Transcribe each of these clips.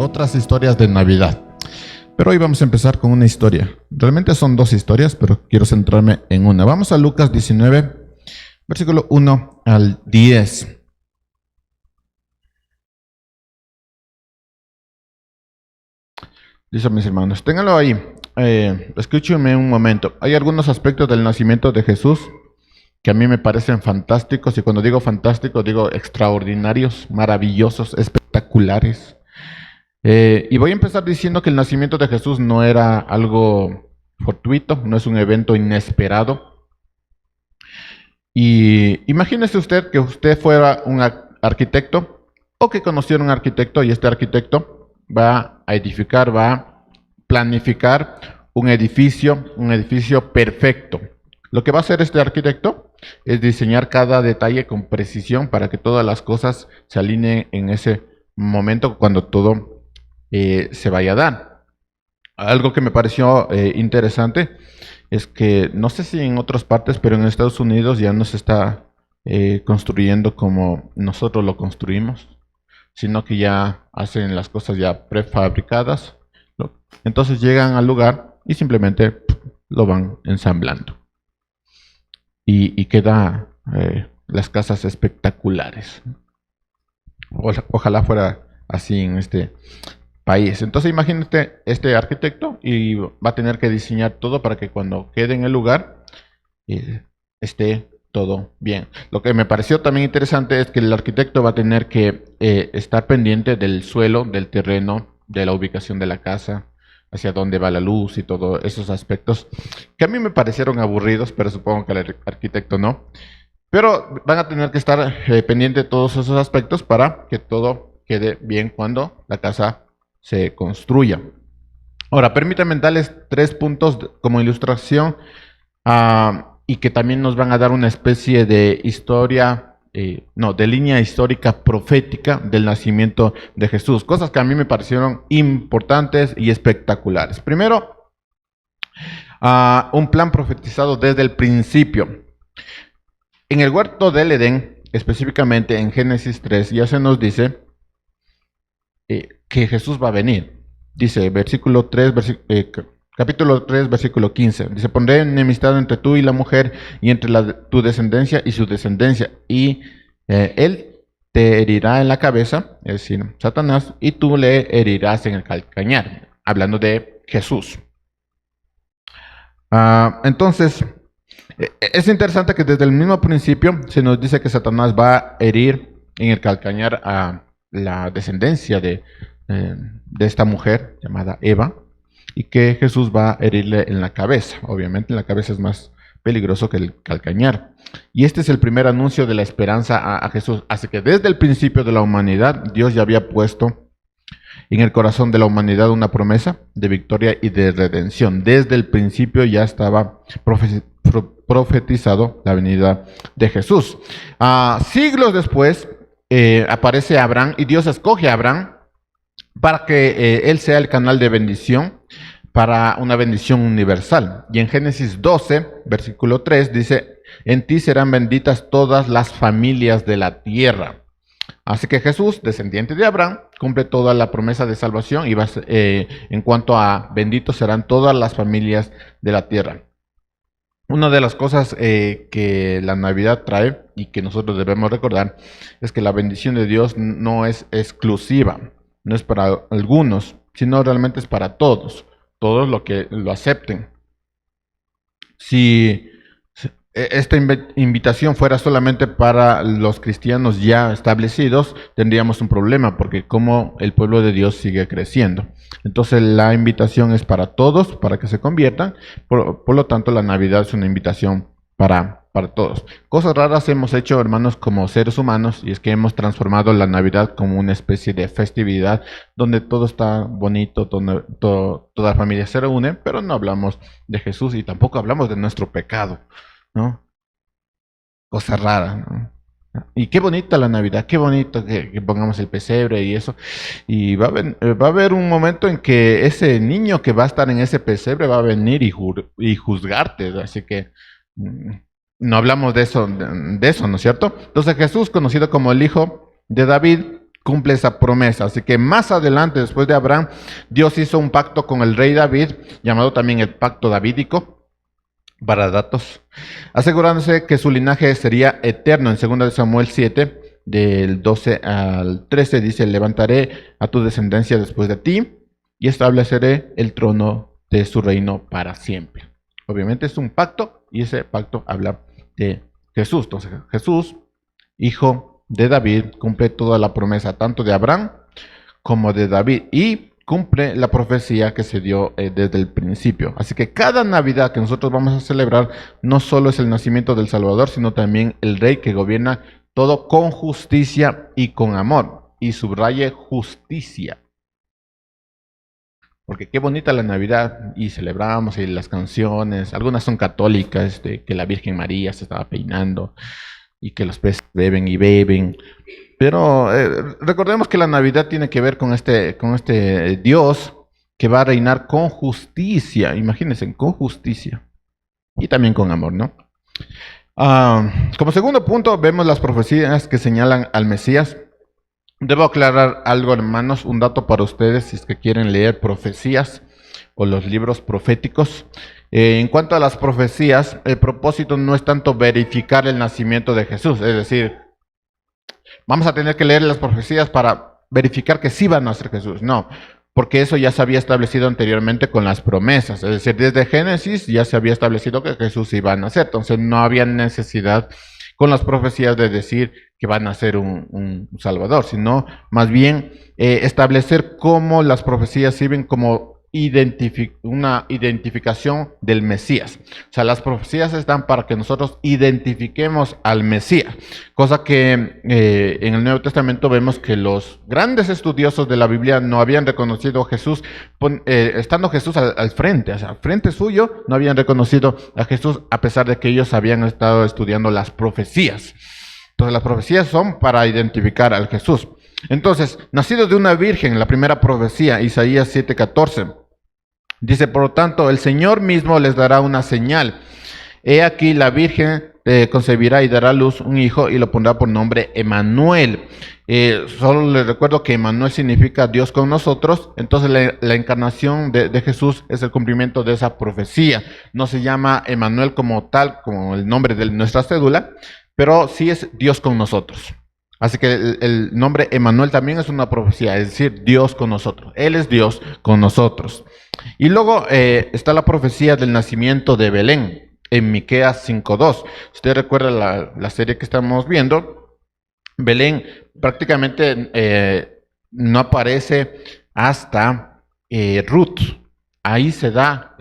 otras historias de Navidad. Pero hoy vamos a empezar con una historia. Realmente son dos historias, pero quiero centrarme en una. Vamos a Lucas 19, versículo 1 al 10. Dice, mis hermanos, ténganlo ahí. Escúchenme un momento. Hay algunos aspectos del nacimiento de Jesús que a mí me parecen fantásticos, y cuando digo fantásticos, digo extraordinarios, maravillosos, espectaculares. Y voy a empezar diciendo que el nacimiento de Jesús no era algo fortuito, no es un evento inesperado. Y imagínese usted que usted fuera un arquitecto o que conociera un arquitecto, y este arquitecto va a edificar, va a planificar un edificio perfecto. Lo que va a hacer este arquitecto es diseñar cada detalle con precisión para que todas las cosas se alineen en ese momento cuando todo se vaya a dar. Algo que me pareció interesante es que, no sé si en otras partes, pero en Estados Unidos ya no se está construyendo como nosotros lo construimos, sino que ya hacen las cosas ya prefabricadas. Entonces llegan al lugar y simplemente lo van ensamblando. Y queda las casas espectaculares. Ojalá fuera así en este país. Entonces imagínate este arquitecto y va a tener que diseñar todo para que cuando quede en el lugar esté todo bien. Lo que me pareció también interesante es que el arquitecto va a tener que estar pendiente del suelo, del terreno, de la ubicación de la casa, hacia dónde va la luz y todos esos aspectos que a mí me parecieron aburridos, pero supongo que al arquitecto no. Pero van a tener que estar pendiente de todos esos aspectos para que todo quede bien cuando la casa se construya. Ahora, permítanme darles 3 puntos como ilustración y que también nos van a dar una especie de historia, de línea histórica profética del nacimiento de Jesús. Cosas que a mí me parecieron importantes y espectaculares. Primero, un plan profetizado desde el principio. En el huerto del Edén, específicamente en Génesis 3, ya se nos dice que Jesús va a venir. Dice, capítulo 3, versículo 15. Dice, pondré enemistad entre tú y la mujer, y entre tu descendencia y su descendencia. Y él te herirá en la cabeza, es decir, Satanás, y tú le herirás en el calcañar. Hablando de Jesús. Entonces, es interesante que desde el mismo principio se nos dice que Satanás va a herir en el calcañar a la descendencia de esta mujer llamada Eva, y que Jesús va a herirle en la cabeza. Obviamente en la cabeza es más peligroso que el calcañar. Y este es el primer anuncio de la esperanza a Jesús. Así que desde el principio de la humanidad, Dios ya había puesto en el corazón de la humanidad una promesa de victoria y de redención. Desde el principio ya estaba profetizado la venida de Jesús. Siglos después aparece Abraham, y Dios escoge a Abraham para que él sea el canal de bendición para una bendición universal. Y en Génesis 12, versículo 3 dice, en ti serán benditas todas las familias de la tierra. Así que Jesús, descendiente de Abraham, cumple toda la promesa de salvación, y en cuanto a benditos serán todas las familias de la tierra. Una de las cosas que la Navidad trae y que nosotros debemos recordar es que la bendición de Dios no es exclusiva, no es para algunos, sino realmente es para todos los que lo acepten. Si esta invitación fuera solamente para los cristianos ya establecidos, tendríamos un problema, porque como el pueblo de Dios sigue creciendo. Entonces la invitación es para todos, para que se conviertan. Por lo tanto, la Navidad es una invitación para todos. Cosas raras hemos hecho, hermanos, como seres humanos, y es que hemos transformado la Navidad como una especie de festividad donde todo está bonito, donde toda la familia se reúne, pero no hablamos de Jesús y tampoco hablamos de nuestro pecado, ¿no? Cosa rara, ¿no? Y qué bonita la Navidad, qué bonito que pongamos el pesebre y eso. Y va a haber un momento en que ese niño que va a estar en ese pesebre va a venir y juzgarte. Así que no hablamos de eso, ¿no es cierto? Entonces Jesús, conocido como el Hijo de David, cumple esa promesa. Así que más adelante, después de Abraham, Dios hizo un pacto con el rey David, llamado también el pacto davídico, para datos, asegurándose que su linaje sería eterno. En 2 de Samuel 7, del 12 al 13, dice: levantaré a tu descendencia después de ti y estableceré el trono de su reino para siempre. Obviamente es un pacto, y ese pacto habla de Jesús. Entonces Jesús, hijo de David, cumple toda la promesa, tanto de Abraham como de David, y cumple la profecía que se dio desde el principio. Así que cada Navidad que nosotros vamos a celebrar no solo es el nacimiento del Salvador, sino también el Rey que gobierna todo con justicia y con amor. Y subraye justicia. Porque qué bonita la Navidad, y celebramos, y las canciones, algunas son católicas, de que la Virgen María se estaba peinando, y que los peces beben y beben. Pero recordemos que la Navidad tiene que ver con este Dios que va a reinar con justicia. Imagínense, con justicia. Y también con amor, ¿no? Como segundo punto, vemos las profecías que señalan al Mesías. Debo aclarar algo, hermanos, un dato para ustedes si es que quieren leer profecías o los libros proféticos. En cuanto a las profecías, el propósito no es tanto verificar el nacimiento de Jesús, es decir, vamos a tener que leer las profecías para verificar que sí va a nacer Jesús. No, porque eso ya se había establecido anteriormente con las promesas. Es decir, desde Génesis ya se había establecido que Jesús iba a nacer. Entonces no había necesidad con las profecías de decir que va a nacer un Salvador, sino más bien establecer cómo las profecías sirven como una identificación del Mesías. O sea, las profecías están para que nosotros identifiquemos al Mesías, cosa que en el Nuevo Testamento vemos que los grandes estudiosos de la Biblia no habían reconocido a Jesús, estando Jesús al frente, o sea, al frente suyo, no habían reconocido a Jesús a pesar de que ellos habían estado estudiando las profecías. Entonces las profecías son para identificar al Jesús. Entonces, nacido de una virgen, la primera profecía, Isaías 7:14, dice: por lo tanto, el Señor mismo les dará una señal. He aquí la virgen concebirá y dará a luz un hijo y lo pondrá por nombre Emmanuel. Solo les recuerdo que Emmanuel significa Dios con nosotros. Entonces la encarnación de Jesús es el cumplimiento de esa profecía. No se llama Emmanuel como tal, como el nombre de nuestra cédula, pero sí es Dios con nosotros. Así que el nombre Emmanuel también es una profecía, es decir, Dios con nosotros. Él es Dios con nosotros. Y luego está la profecía del nacimiento de Belén en Miqueas 5:2. Usted recuerda la serie que estamos viendo. Belén prácticamente no aparece hasta Ruth. Ahí se da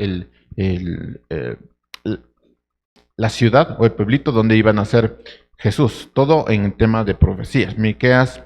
la ciudad o el pueblito donde iba a nacer Jesús. Todo en tema de profecías. Miqueas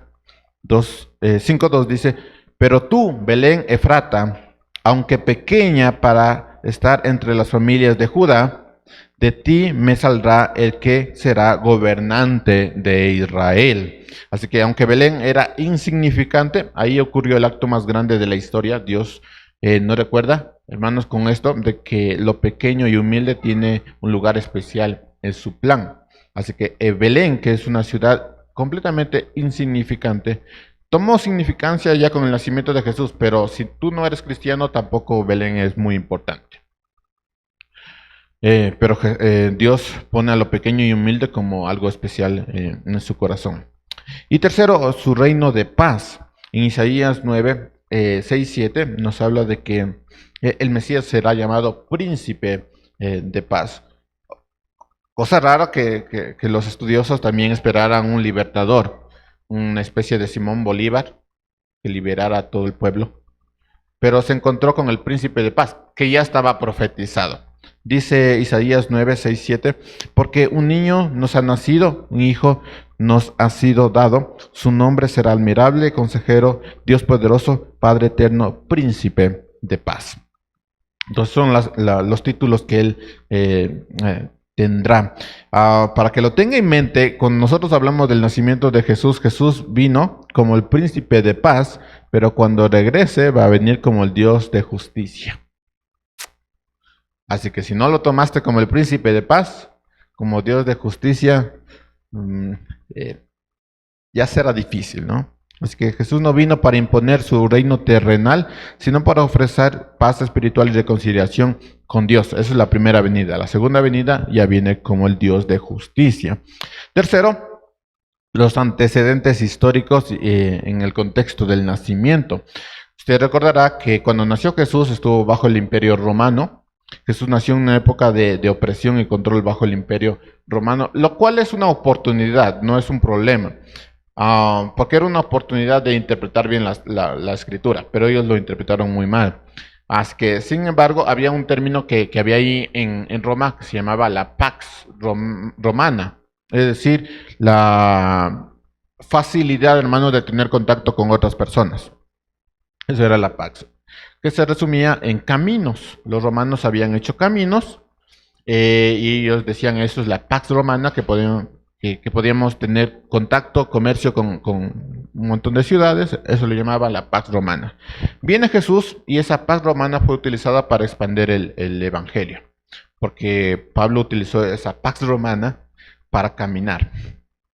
5:2 dice: pero tú, Belén Efrata, aunque pequeña para estar entre las familias de Judá, de ti me saldrá el que será gobernante de Israel. Así que aunque Belén era insignificante, ahí ocurrió el acto más grande de la historia. Dios no recuerda, hermanos, con esto, de que lo pequeño y humilde tiene un lugar especial en su plan. Así que Belén, que es una ciudad completamente insignificante, tomó significancia ya con el nacimiento de Jesús, pero si tú no eres cristiano, tampoco Belén es muy importante. Pero Dios pone a lo pequeño y humilde como algo especial en su corazón. Y tercero, su reino de paz. En Isaías 9, 6, 7 nos habla de que el Mesías será llamado príncipe de paz. Cosa rara que los estudiosos también esperaran un libertador, una especie de Simón Bolívar que liberara a todo el pueblo. Pero se encontró con el príncipe de paz, que ya estaba profetizado. Dice Isaías 9, 6, 7, porque un niño nos ha nacido, un hijo nos ha sido dado, su nombre será admirable, consejero, Dios poderoso, Padre eterno, príncipe de paz. Entonces son los títulos que él tendrá. Para que lo tenga en mente, cuando nosotros hablamos del nacimiento de Jesús, Jesús vino como el príncipe de paz, pero cuando regrese va a venir como el Dios de justicia. Así que si no lo tomaste como el príncipe de paz, como Dios de justicia, ya será difícil, ¿no? Así que Jesús no vino para imponer su reino terrenal, sino para ofrecer paz espiritual y reconciliación con Dios. Esa es la primera venida. La segunda venida ya viene como el Dios de justicia. Tercero, los antecedentes históricos en el contexto del nacimiento. Usted recordará que cuando nació Jesús estuvo bajo el imperio romano. Jesús nació en una época de opresión y control bajo el imperio romano, lo cual es una oportunidad, no es un problema. Porque era una oportunidad de interpretar bien la escritura, pero ellos lo interpretaron muy mal. Así que, sin embargo, había un término que había ahí en Roma que se llamaba la Pax Romana, es decir, la facilidad, hermano, de tener contacto con otras personas. Eso era la Pax, que se resumía en caminos. Los romanos habían hecho caminos y ellos decían eso es la Pax Romana, que podíamos tener contacto, comercio con un montón de ciudades. Eso le llamaba la Pax Romana. Viene Jesús y esa Pax Romana fue utilizada para expandir el Evangelio, porque Pablo utilizó esa Pax Romana para caminar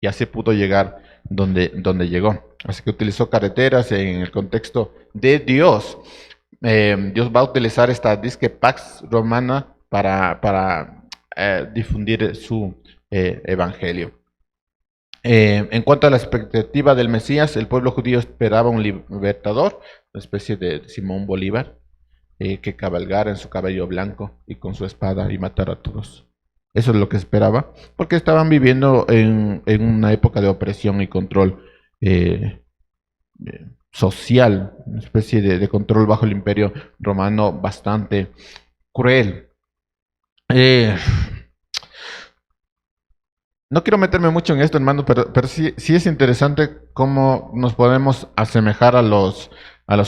y así pudo llegar donde llegó. Así que utilizó carreteras en el contexto de Dios. Dios va a utilizar esta disque Pax Romana para difundir su evangelio. En cuanto a la expectativa del Mesías, el pueblo judío esperaba un libertador, una especie de Simón Bolívar, que cabalgara en su caballo blanco y con su espada y matara a todos. Eso es lo que esperaba, porque estaban viviendo en una época de opresión y control social, una especie de control bajo el imperio romano bastante cruel. No quiero meterme mucho en esto, hermano, pero sí es interesante cómo nos podemos asemejar a los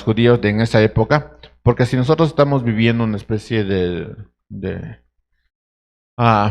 judíos en esa época, porque si nosotros estamos viviendo una especie de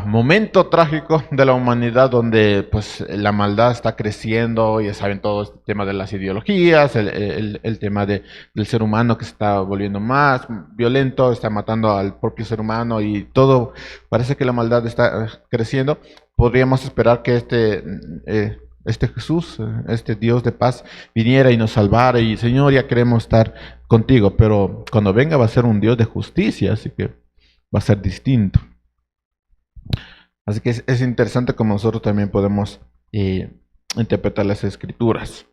momento trágico de la humanidad donde pues la maldad está creciendo, ya saben todo este tema de las ideologías, el tema del ser humano que se está volviendo más violento, está matando al propio ser humano y todo, parece que la maldad está creciendo. Podríamos esperar que este Jesús, este Dios de paz, viniera y nos salvara y Señor, ya queremos estar contigo, pero cuando venga va a ser un Dios de justicia, así que va a ser distinto. Así que es interesante como nosotros también podemos interpretar las escrituras.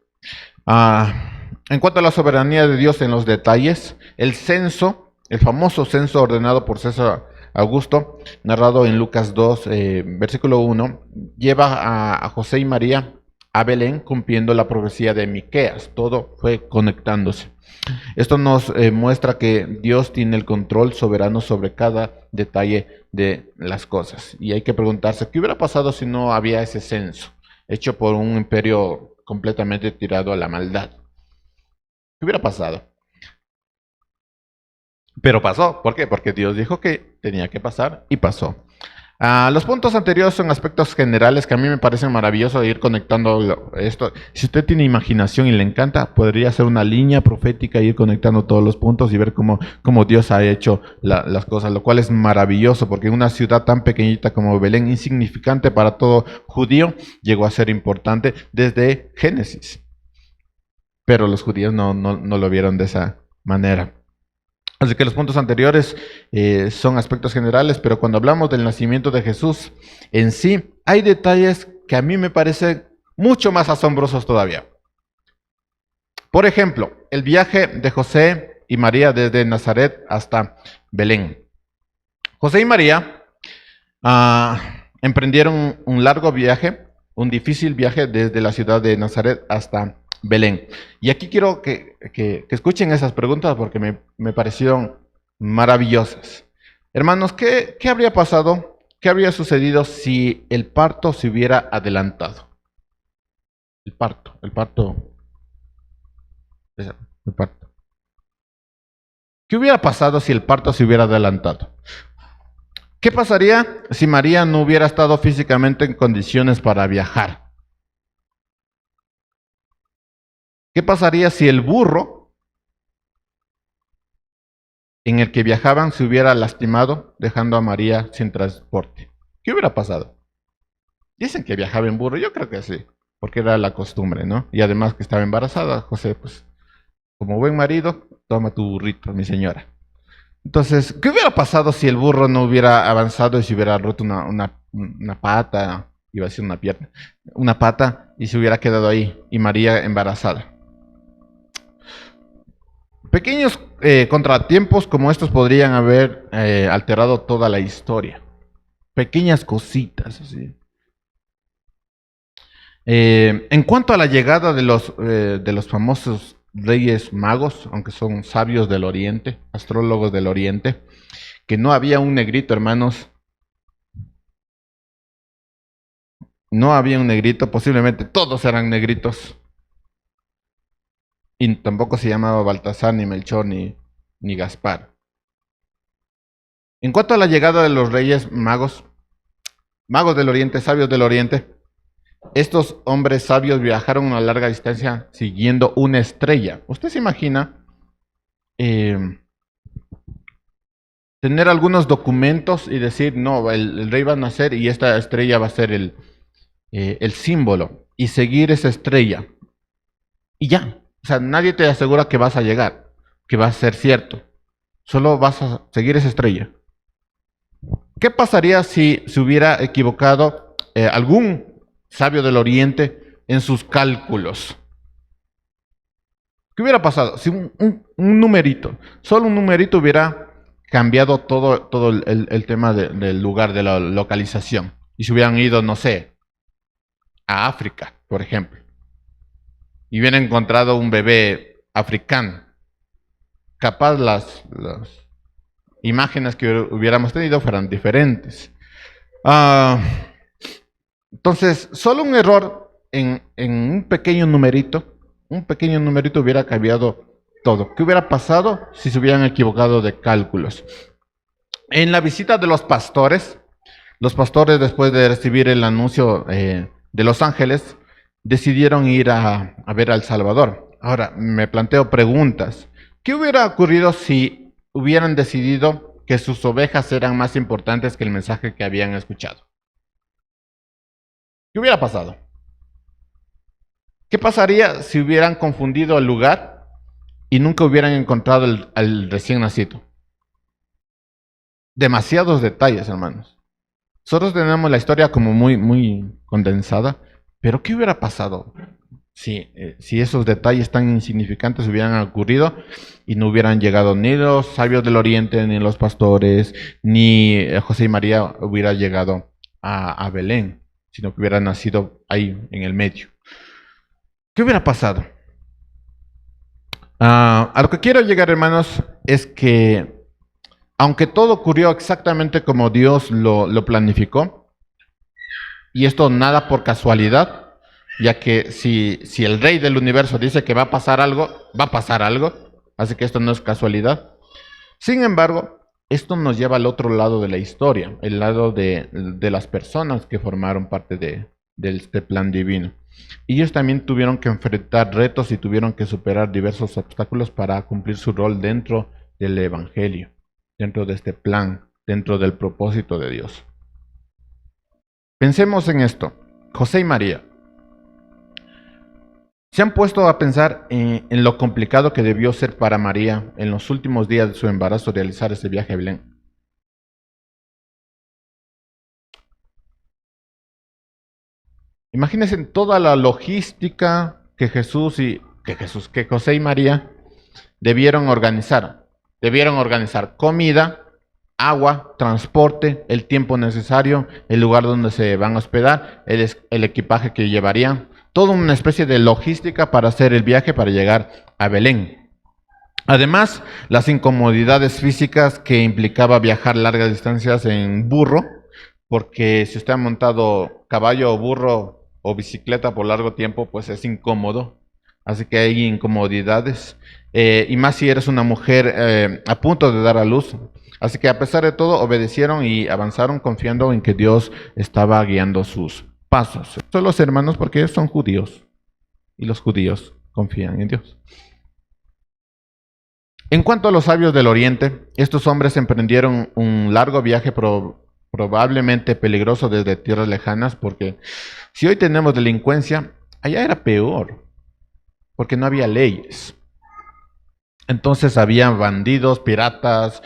En cuanto a la soberanía de Dios en los detalles, el censo, el famoso censo ordenado por César Augusto, narrado en Lucas 2, versículo 1, lleva a José y María a Belén cumpliendo la profecía de Miqueas. Todo fue conectándose. Esto nos muestra que Dios tiene el control soberano sobre cada detalle de las cosas. Y hay que preguntarse, ¿qué hubiera pasado si no había ese censo hecho por un imperio completamente tirado a la maldad? ¿Qué hubiera pasado? Pero pasó. ¿Por qué? Porque Dios dijo que tenía que pasar y pasó. Los puntos anteriores son aspectos generales que a mí me parecen maravillosos de ir conectando esto. Si usted tiene imaginación y le encanta, podría hacer una línea profética e ir conectando todos los puntos y ver cómo Dios ha hecho las cosas, lo cual es maravilloso porque una ciudad tan pequeñita como Belén, insignificante para todo judío, llegó a ser importante desde Génesis. Pero los judíos no lo vieron de esa manera. Así que los puntos anteriores son aspectos generales, pero cuando hablamos del nacimiento de Jesús en sí, hay detalles que a mí me parecen mucho más asombrosos todavía. Por ejemplo, el viaje de José y María desde Nazaret hasta Belén. José y María emprendieron un largo viaje, un difícil viaje desde la ciudad de Nazaret hasta Belén. Y aquí quiero que escuchen esas preguntas porque me parecieron maravillosas. Hermanos, ¿qué habría pasado? ¿Qué habría sucedido si el parto se hubiera adelantado? El parto. ¿Qué hubiera pasado si el parto se hubiera adelantado? ¿Qué pasaría si María no hubiera estado físicamente en condiciones para viajar? ¿Qué pasaría si el burro en el que viajaban se hubiera lastimado, dejando a María sin transporte? ¿Qué hubiera pasado? Dicen que viajaba en burro, yo creo que sí, porque era la costumbre, ¿no? Y además que estaba embarazada, José, pues, como buen marido, toma tu burrito, mi señora. Entonces, ¿qué hubiera pasado si el burro no hubiera avanzado y se hubiera roto una pata, iba a decir una pierna, una pata, y se hubiera quedado ahí, y María embarazada? Pequeños contratiempos como estos podrían haber alterado toda la historia. Pequeñas cositas, así. En cuanto a la llegada de los famosos reyes magos, aunque son sabios del oriente, astrólogos del oriente, que no había un negrito, hermanos, no había un negrito, posiblemente todos eran negritos, y tampoco se llamaba Baltasar, ni Melchor, ni Gaspar. En cuanto a la llegada de los reyes magos, magos del oriente, sabios del oriente, estos hombres sabios viajaron a larga distancia siguiendo una estrella. ¿Usted se imagina eh, tener algunos documentos y decir, no, el rey va a nacer y esta estrella va a ser el símbolo, y seguir esa estrella? Y ya, o sea, nadie te asegura que vas a llegar, que va a ser cierto. Solo vas a seguir esa estrella. ¿Qué pasaría si se hubiera equivocado algún sabio del oriente en sus cálculos? ¿Qué hubiera pasado si un numerito, solo un numerito hubiera cambiado todo el tema del lugar, de la localización? Y se hubieran ido, no sé, a África, por ejemplo, y hubieran encontrado un bebé africano. Capaz las imágenes que hubiéramos tenido fueran diferentes. Ah, entonces, solo un error en un pequeño numerito hubiera cambiado todo. ¿Qué hubiera pasado si se hubieran equivocado de cálculos? En la visita de los pastores, después de recibir el anuncio de los ángeles, decidieron ir a ver al Salvador. Ahora, me planteo preguntas. ¿Qué hubiera ocurrido si hubieran decidido que sus ovejas eran más importantes que el mensaje que habían escuchado? ¿Qué hubiera pasado? ¿Qué pasaría si hubieran confundido el lugar y nunca hubieran encontrado al recién nacido? Demasiados detalles, hermanos. Nosotros tenemos la historia como muy condensada, pero ¿qué hubiera pasado si esos detalles tan insignificantes hubieran ocurrido y no hubieran llegado ni los sabios del oriente, ni los pastores, ni José y María hubiera llegado a Belén, sino que hubiera nacido ahí en el medio? ¿Qué hubiera pasado? A lo que quiero llegar, hermanos, es que aunque todo ocurrió exactamente como Dios lo planificó, y esto nada por casualidad, ya que si el rey del universo dice que va a pasar algo, va a pasar algo, así que esto no es casualidad. Sin embargo, esto nos lleva al otro lado de la historia, el lado de las personas que formaron parte de este plan divino. Y ellos también tuvieron que enfrentar retos y tuvieron que superar diversos obstáculos para cumplir su rol dentro del Evangelio, dentro de este plan, dentro del propósito de Dios. Pensemos en esto. José y María se han puesto a pensar en lo complicado que debió ser para María en los últimos días de su embarazo realizar ese viaje a Belén. Imagínense toda la logística que que José y María debieron organizar. Debieron organizar comida, agua, transporte, el tiempo necesario, el lugar donde se van a hospedar, el equipaje que llevarían, toda una especie de logística para hacer el viaje para llegar a Belén. Además, las incomodidades físicas que implicaba viajar largas distancias en burro, porque si usted ha montado caballo o burro o bicicleta por largo tiempo, pues es incómodo. Así que hay incomodidades. Y más si eres una mujer a punto de dar a luz. Así que a pesar de todo, obedecieron y avanzaron confiando en que Dios estaba guiando sus pasos. Son los hermanos porque ellos son judíos. Y los judíos confían en Dios. En cuanto a los sabios del oriente, estos hombres emprendieron un largo viaje probablemente peligroso desde tierras lejanas, porque si hoy tenemos delincuencia, Allá era peor, porque no había leyes. Entonces había bandidos, piratas,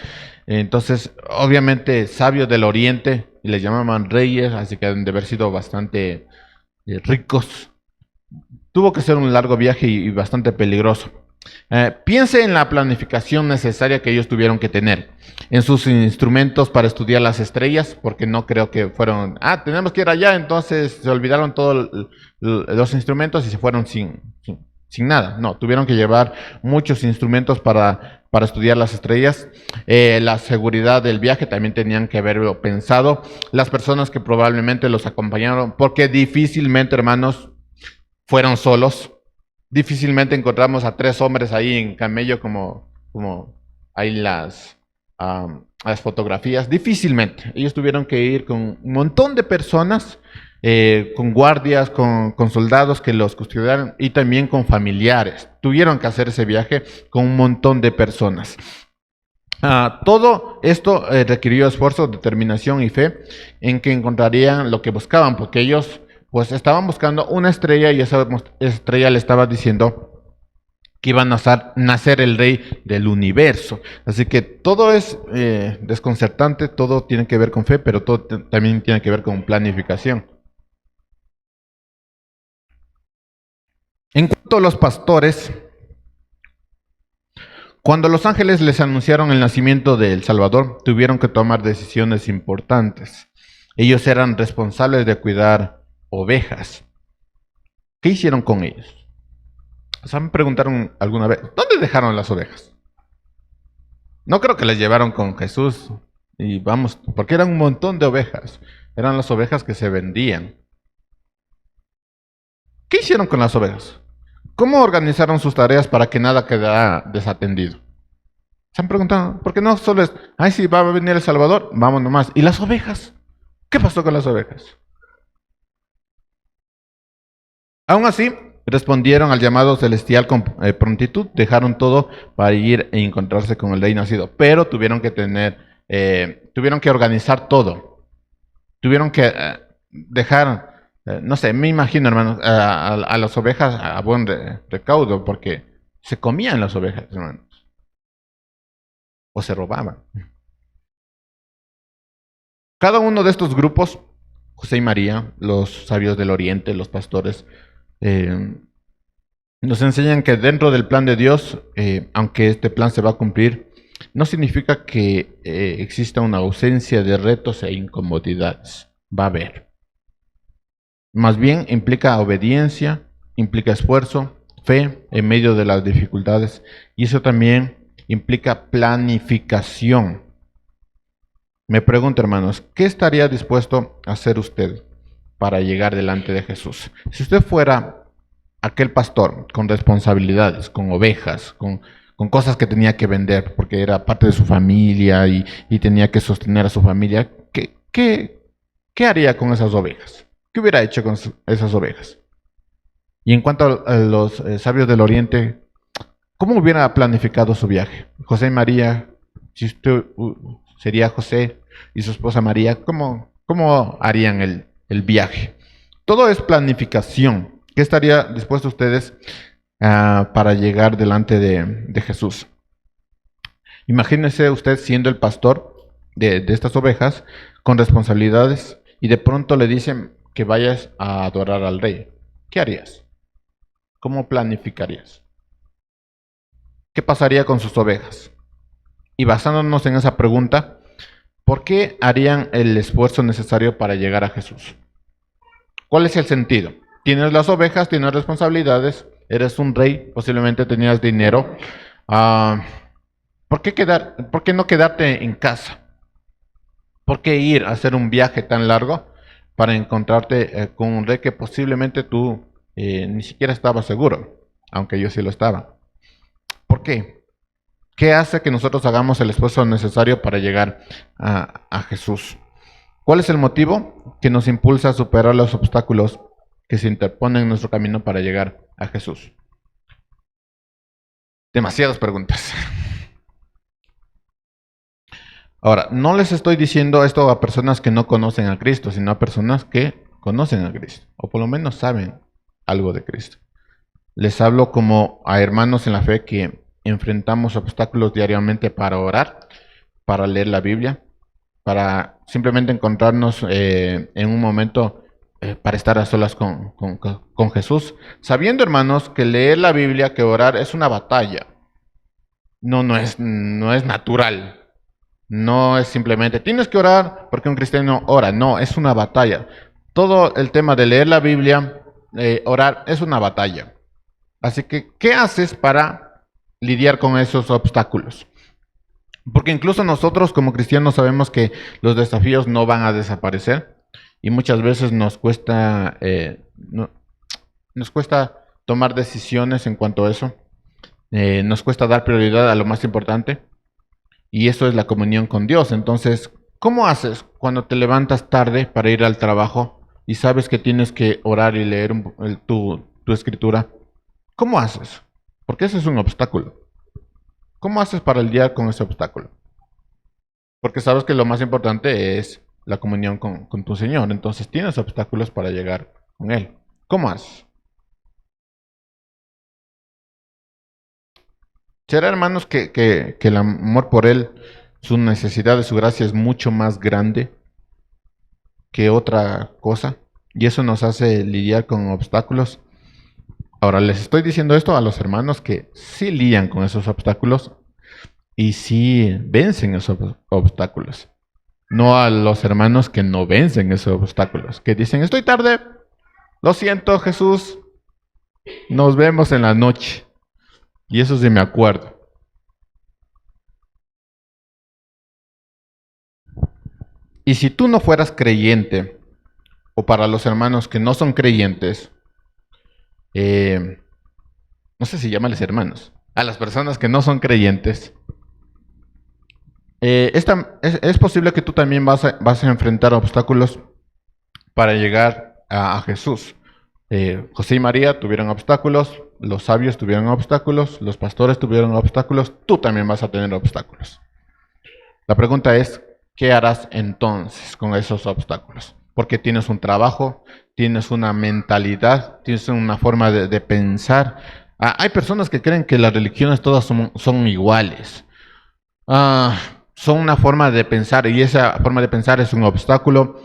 entonces obviamente sabios del oriente, y les llamaban reyes, así que han de haber sido bastante ricos. Tuvo que ser un largo viaje y bastante peligroso. Piense en la planificación necesaria que ellos tuvieron que tener, en sus instrumentos para estudiar las estrellas, porque no creo que fueron, tenemos que ir allá, entonces se olvidaron todos los instrumentos y se fueron sin nada. No, tuvieron que llevar muchos instrumentos para estudiar las estrellas. La seguridad del viaje también tenían que haberlo pensado. Las personas que probablemente los acompañaron, porque difícilmente, hermanos, fueron solos. Difícilmente encontramos a 3 hombres ahí en camello como hay las fotografías. Difícilmente. Ellos tuvieron que ir con un montón de personas, con guardias, con soldados que los custodiaron y también con familiares. Tuvieron que hacer ese viaje con un montón de personas. Todo esto requirió esfuerzo, determinación y fe en que encontrarían lo que buscaban, porque ellos pues estaban buscando una estrella y esa estrella le estaba diciendo que iba a nacer el rey del universo. Así que todo es desconcertante, todo tiene que ver con fe, pero todo también tiene que ver con planificación. En cuanto a los pastores, cuando los ángeles les anunciaron el nacimiento del Salvador, tuvieron que tomar decisiones importantes. Ellos eran responsables de cuidar ovejas. ¿Qué hicieron con ellos? O sea, me preguntaron alguna vez, ¿dónde dejaron las ovejas? No creo que las llevaron con Jesús. Y vamos, porque eran un montón de ovejas. Eran las ovejas que se vendían. ¿Qué hicieron con las ovejas? ¿Cómo organizaron sus tareas para que nada quedara desatendido? Se han preguntado, ¿por qué no solo es, ay, sí, va a venir el Salvador, vamos nomás? ¿Y las ovejas? ¿Qué pasó con las ovejas? Aún así, respondieron al llamado celestial con prontitud, dejaron todo para ir e encontrarse con el rey nacido, pero tuvieron que organizar todo, tuvieron que dejar, no sé, me imagino, hermanos, a las ovejas a buen recaudo, porque se comían las ovejas, hermanos, o se robaban. Cada uno de estos grupos, José y María, los sabios del oriente, los pastores, eh, nos enseñan que dentro del plan de Dios, aunque este plan se va a cumplir, no significa que exista una ausencia de retos e incomodidades. Va a haber. Más bien implica obediencia, implica esfuerzo, fe en medio de las dificultades, y eso también implica planificación. Me pregunto, hermanos, ¿qué estaría dispuesto a hacer usted para llegar delante de Jesús? Si usted fuera aquel pastor con responsabilidades, con ovejas, con cosas que tenía que vender, porque era parte de su familia y tenía que sostener a su familia, ¿qué haría con esas ovejas? ¿Qué hubiera hecho con esas ovejas? Y en cuanto a los sabios del Oriente, ¿cómo hubiera planificado su viaje? José y María, si usted sería José y su esposa María, ¿cómo harían el viaje? Todo es planificación. ¿Qué estaría dispuesto ustedes para llegar delante de Jesús? Imagínese usted siendo el pastor de estas ovejas con responsabilidades y de pronto le dicen que vayas a adorar al rey. ¿Qué harías? ¿Cómo planificarías? ¿Qué pasaría con sus ovejas? Y basándonos en esa pregunta, ¿por qué harían el esfuerzo necesario para llegar a Jesús? ¿Cuál es el sentido? Tienes las ovejas, tienes responsabilidades, eres un rey, posiblemente tenías dinero. ¿Por qué no quedarte en casa? ¿Por qué ir a hacer un viaje tan largo para encontrarte con un rey que posiblemente tú ni siquiera estabas seguro, aunque yo sí lo estaba? ¿Por qué? ¿Qué hace que nosotros hagamos el esfuerzo necesario para llegar a Jesús? ¿Cuál es el motivo que nos impulsa a superar los obstáculos que se interponen en nuestro camino para llegar a Jesús? Demasiadas preguntas. Ahora, no les estoy diciendo esto a personas que no conocen a Cristo, sino a personas que conocen a Cristo, o por lo menos saben algo de Cristo. Les hablo como a hermanos en la fe que enfrentamos obstáculos diariamente para orar, para leer la Biblia, para simplemente encontrarnos en un momento para estar a solas con Jesús, sabiendo, hermanos, que leer la Biblia, que orar es una batalla. No es natural. No es simplemente, tienes que orar porque un cristiano ora. No, es una batalla. Todo el tema de leer la Biblia, orar, es una batalla. Así que, ¿qué haces para lidiar con esos obstáculos? Porque incluso nosotros como cristianos sabemos que los desafíos no van a desaparecer y muchas veces nos cuesta tomar decisiones en cuanto a eso. Nos cuesta dar prioridad a lo más importante y eso es la comunión con Dios. Entonces, ¿cómo haces cuando te levantas tarde para ir al trabajo y sabes que tienes que orar y leer tu escritura? ¿Cómo haces? Porque ese es un obstáculo. ¿Cómo haces para lidiar con ese obstáculo? Porque sabes que lo más importante es la comunión con tu Señor. Entonces tienes obstáculos para llegar con Él. ¿Cómo haces? ¿Será, hermanos, que el amor por Él, su necesidad de su gracia es mucho más grande que otra cosa? Y eso nos hace lidiar con obstáculos. Ahora, les estoy diciendo esto a los hermanos que sí lidian con esos obstáculos y sí vencen esos obstáculos. No a los hermanos que no vencen esos obstáculos, que dicen, estoy tarde, lo siento Jesús, nos vemos en la noche. Y eso sí me acuerdo. Y si tú no fueras creyente, o para los hermanos que no son creyentes, eh, no sé si llamarles hermanos, a las personas que no son creyentes, es posible que tú también vas a enfrentar obstáculos para llegar a Jesús. José y María tuvieron obstáculos, los sabios tuvieron obstáculos, los pastores tuvieron obstáculos, tú también vas a tener obstáculos. La pregunta es, ¿qué harás entonces con esos obstáculos? Porque tienes un trabajo, tienes una mentalidad, tienes una forma de pensar. Hay personas que creen que las religiones todas son iguales. Son una forma de pensar y esa forma de pensar es un obstáculo.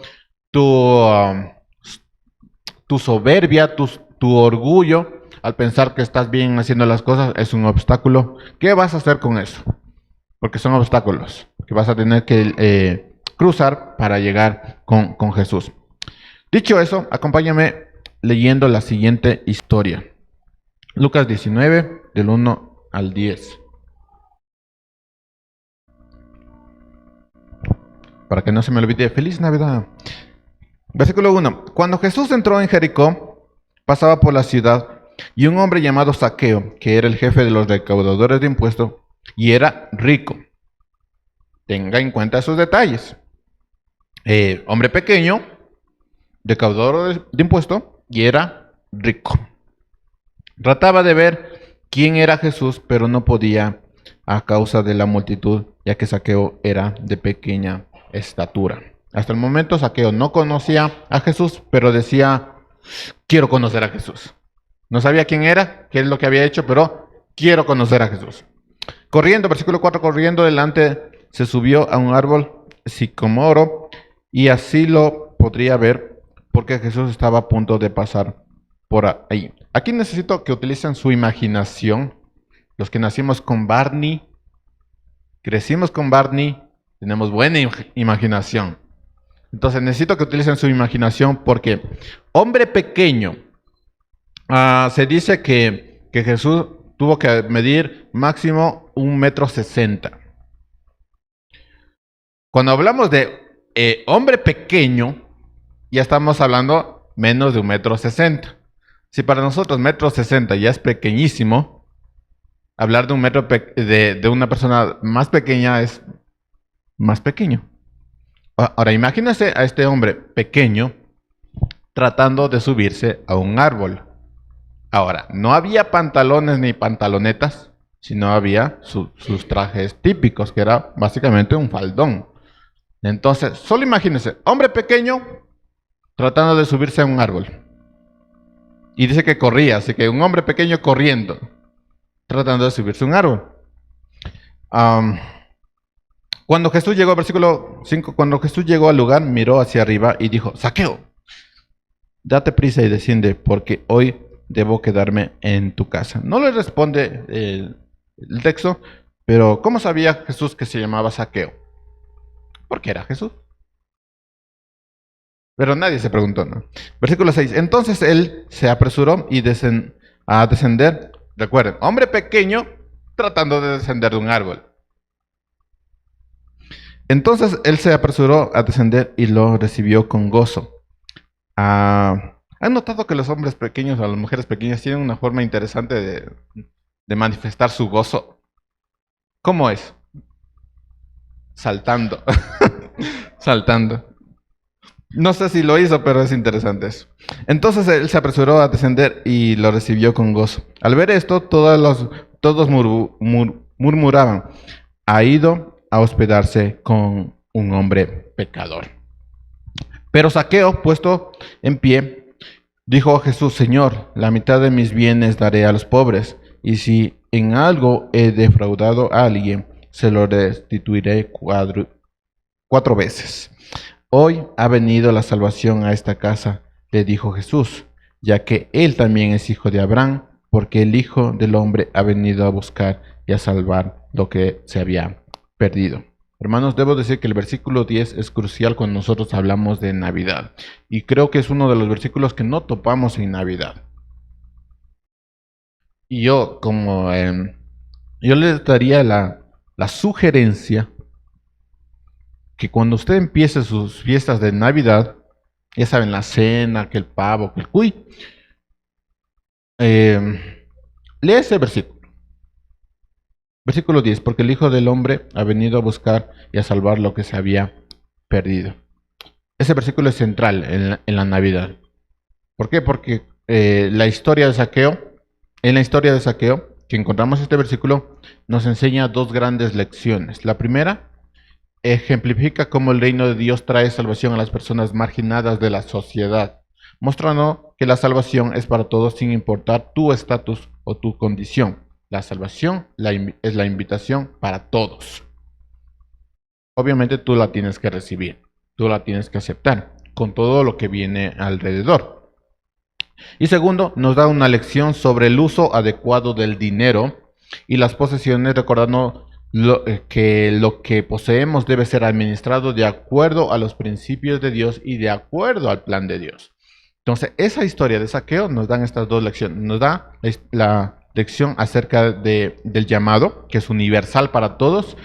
Tu soberbia, tu orgullo, al pensar que estás bien haciendo las cosas, es un obstáculo. ¿Qué vas a hacer con eso? Porque son obstáculos que vas a tener que cruzar para llegar con Jesús. Dicho eso, acompáñame leyendo la siguiente historia. Lucas 19, del 1 al 10. Para que no se me olvide, ¡Feliz Navidad! Versículo 1. Cuando Jesús entró en Jericó, pasaba por la ciudad, y un hombre llamado Zaqueo, que era el jefe de los recaudadores de impuestos, y era rico. Tenga en cuenta esos detalles. Hombre pequeño, recaudador de impuestos, y era rico. Trataba de ver quién era Jesús, pero no podía a causa de la multitud, ya que Zaqueo era de pequeña estatura. Hasta el momento Zaqueo no conocía a Jesús, pero decía, quiero conocer a Jesús. No sabía quién era, qué es lo que había hecho, pero quiero conocer a Jesús. Corriendo, versículo 4, corriendo delante, se subió a un árbol sicomoro y así lo podría ver porque Jesús estaba a punto de pasar por ahí. Aquí necesito que utilicen su imaginación. Los que nacimos con Barney, crecimos con Barney, tenemos buena imaginación. Entonces necesito que utilicen su imaginación porque hombre pequeño, se dice que Jesús tuvo que medir máximo 1,60 m. Cuando hablamos de hombre pequeño, ya estamos hablando menos de 1,60 m. Si para nosotros 1,60 m ya es pequeñísimo, hablar de de una persona más pequeña es más pequeño. Ahora imagínense a este hombre pequeño tratando de subirse a un árbol. Ahora, no había pantalones ni pantalonetas, sino había sus trajes típicos, que era básicamente un faldón. Entonces, solo imagínense, hombre pequeño tratando de subirse a un árbol. Y dice que corría, así que un hombre pequeño corriendo, tratando de subirse a un árbol. Am, Cuando Jesús llegó, versículo 5, cuando Jesús llegó al lugar, miró hacia arriba y dijo, Zaqueo, date prisa y desciende, porque hoy debo quedarme en tu casa. No le responde el texto, pero ¿cómo sabía Jesús que se llamaba Zaqueo? Porque era Jesús. Pero nadie se preguntó, ¿no? Versículo 6. Entonces él se apresuró y a descender. Recuerden, hombre pequeño tratando de descender de un árbol. Entonces él se apresuró a descender y lo recibió con gozo. ¿Han notado que los hombres pequeños o las mujeres pequeñas tienen una forma interesante de manifestar su gozo? ¿Cómo es? Saltando. Saltando. No sé si lo hizo, pero es interesante eso. Entonces él se apresuró a descender y lo recibió con gozo. Al ver esto, todos murmuraban, ha ido a hospedarse con un hombre pecador. Pero Zaqueo, puesto en pie, dijo a Jesús, Señor, la mitad de mis bienes daré a los pobres, y si en algo he defraudado a alguien, se lo restituiré 4 veces. Hoy ha venido la salvación a esta casa, le dijo Jesús, ya que él también es hijo de Abraham, porque el Hijo del Hombre ha venido a buscar y a salvar lo que se había perdido. Hermanos, debo decir que el versículo 10 es crucial cuando nosotros hablamos de Navidad, y creo que es uno de los versículos que no topamos en Navidad. Y yo, yo les daría la sugerencia que cuando usted empiece sus fiestas de Navidad, ya saben, la cena, que el pavo, que el cuy, lea ese versículo. Versículo 10, porque el Hijo del Hombre ha venido a buscar y a salvar lo que se había perdido. Ese versículo es central en la Navidad. ¿Por qué? Porque la historia de Zaqueo, en la historia de Zaqueo, que encontramos este versículo, nos enseña 2 grandes lecciones. La primera, ejemplifica cómo el reino de Dios trae salvación a las personas marginadas de la sociedad, mostrando que la salvación es para todos sin importar tu estatus o tu condición. La salvación es la invitación para todos. Obviamente tú la tienes que recibir, tú la tienes que aceptar, con todo lo que viene alrededor. Y segundo, nos da una lección sobre el uso adecuado del dinero y las posesiones, recordando que lo que poseemos debe ser administrado de acuerdo a los principios de Dios y de acuerdo al plan de Dios. Entonces, esa historia de Zaqueo nos dan estas 2 lecciones. Nos da la lección acerca del llamado, que es universal para todos,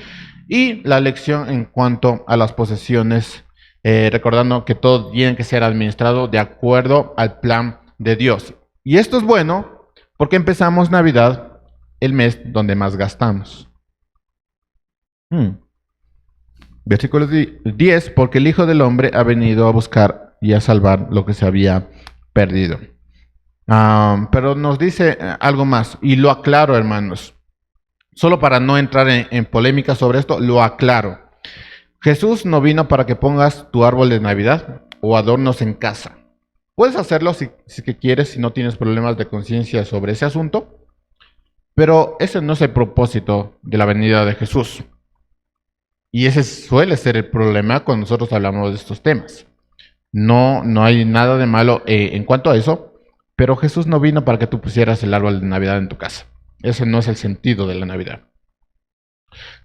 y la lección en cuanto a las posesiones, recordando que todo tiene que ser administrado de acuerdo al plan de Dios. Y esto es bueno porque empezamos Navidad, el mes donde más gastamos. Versículo 10, porque el Hijo del Hombre ha venido a buscar y a salvar lo que se había perdido. Pero nos dice algo más, y lo aclaro, hermanos. Solo para no entrar en polémica sobre esto, lo aclaro. Jesús no vino para que pongas tu árbol de Navidad o adornos en casa. Puedes hacerlo si quieres, si no tienes problemas de conciencia sobre ese asunto, pero ese no es el propósito de la venida de Jesús. Y ese suele ser el problema cuando nosotros hablamos de estos temas. No hay nada de malo en cuanto a eso, pero Jesús no vino para que tú pusieras el árbol de Navidad en tu casa. Ese no es el sentido de la Navidad.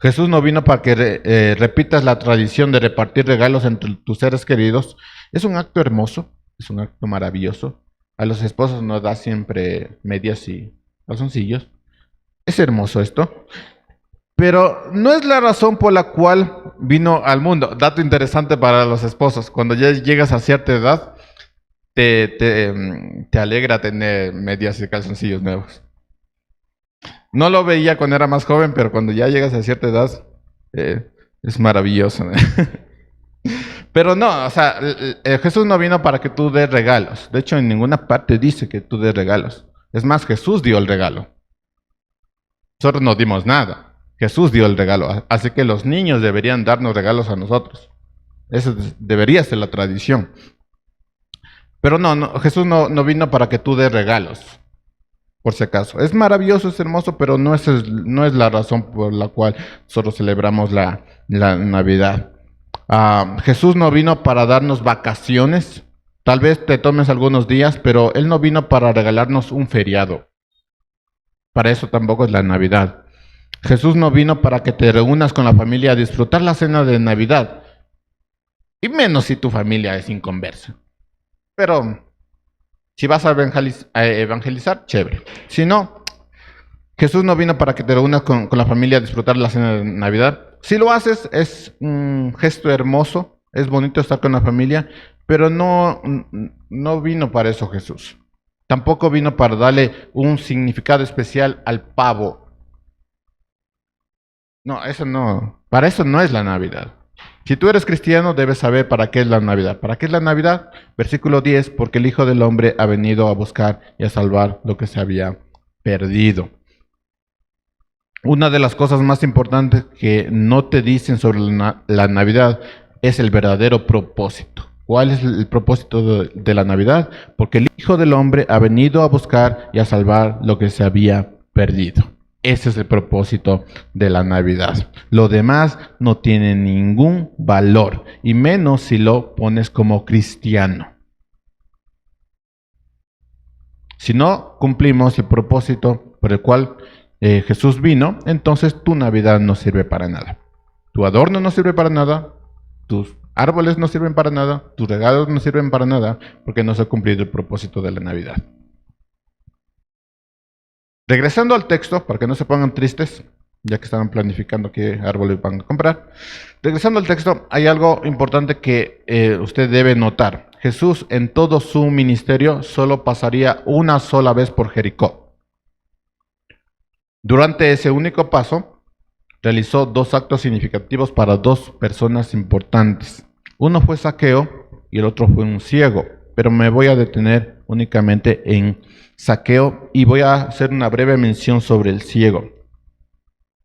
Jesús no vino para que repitas la tradición de repartir regalos entre tus seres queridos. Es un acto hermoso, es un acto maravilloso. A los esposos nos da siempre medias y calzoncillos. Es hermoso esto. Pero no es la razón por la cual vino al mundo. Dato interesante para los esposos. Cuando ya llegas a cierta edad, te alegra tener medias y calzoncillos nuevos. No lo veía cuando era más joven, pero cuando ya llegas a cierta edad, es maravilloso. Pero no, o sea, Jesús no vino para que tú des regalos. De hecho, en ninguna parte dice que tú des regalos. Es más, Jesús dio el regalo. Nosotros no dimos nada. Jesús dio el regalo. Así que los niños deberían darnos regalos a nosotros. Esa debería ser la tradición. Pero Jesús no vino para que tú des regalos, por si acaso. Es maravilloso, es hermoso, pero no es la razón por la cual nosotros celebramos la Navidad. Jesús no vino para darnos vacaciones. Tal vez te tomes algunos días, pero Él no vino para regalarnos un feriado. Para eso tampoco es la Navidad. Jesús no vino para que te reúnas con la familia a disfrutar la cena de Navidad. Y menos si tu familia es inconversa. Pero si vas a evangelizar, chévere. Si no, Jesús no vino para que te reúnas con la familia a disfrutar la cena de Navidad. Si lo haces, es un gesto hermoso, es bonito estar con la familia, pero no vino para eso Jesús. Tampoco vino para darle un significado especial al pavo. No, eso no. Para eso no es la Navidad. Si tú eres cristiano, debes saber para qué es la Navidad. ¿Para qué es la Navidad? Versículo 10, porque el Hijo del Hombre ha venido a buscar y a salvar lo que se había perdido. Una de las cosas más importantes que no te dicen sobre la Navidad es el verdadero propósito. ¿Cuál es el propósito de la Navidad? Porque el Hijo del Hombre ha venido a buscar y a salvar lo que se había perdido. Ese es el propósito de la Navidad. Lo demás no tiene ningún valor, y menos si lo pones como cristiano. Si no cumplimos el propósito por el cual Jesús vino, entonces tu Navidad no sirve para nada. Tu adorno no sirve para nada, tus árboles no sirven para nada, tus regalos no sirven para nada, porque no se ha cumplido el propósito de la Navidad. Regresando al texto, para que no se pongan tristes, ya que estaban planificando qué árboles van a comprar. Regresando al texto, hay algo importante que usted debe notar. Jesús en todo su ministerio solo pasaría una sola vez por Jericó. Durante ese único paso, realizó dos actos significativos para dos personas importantes. Uno fue Zaqueo y el otro fue un ciego, pero me voy a detener únicamente en Zaqueo y voy a hacer una breve mención sobre el ciego.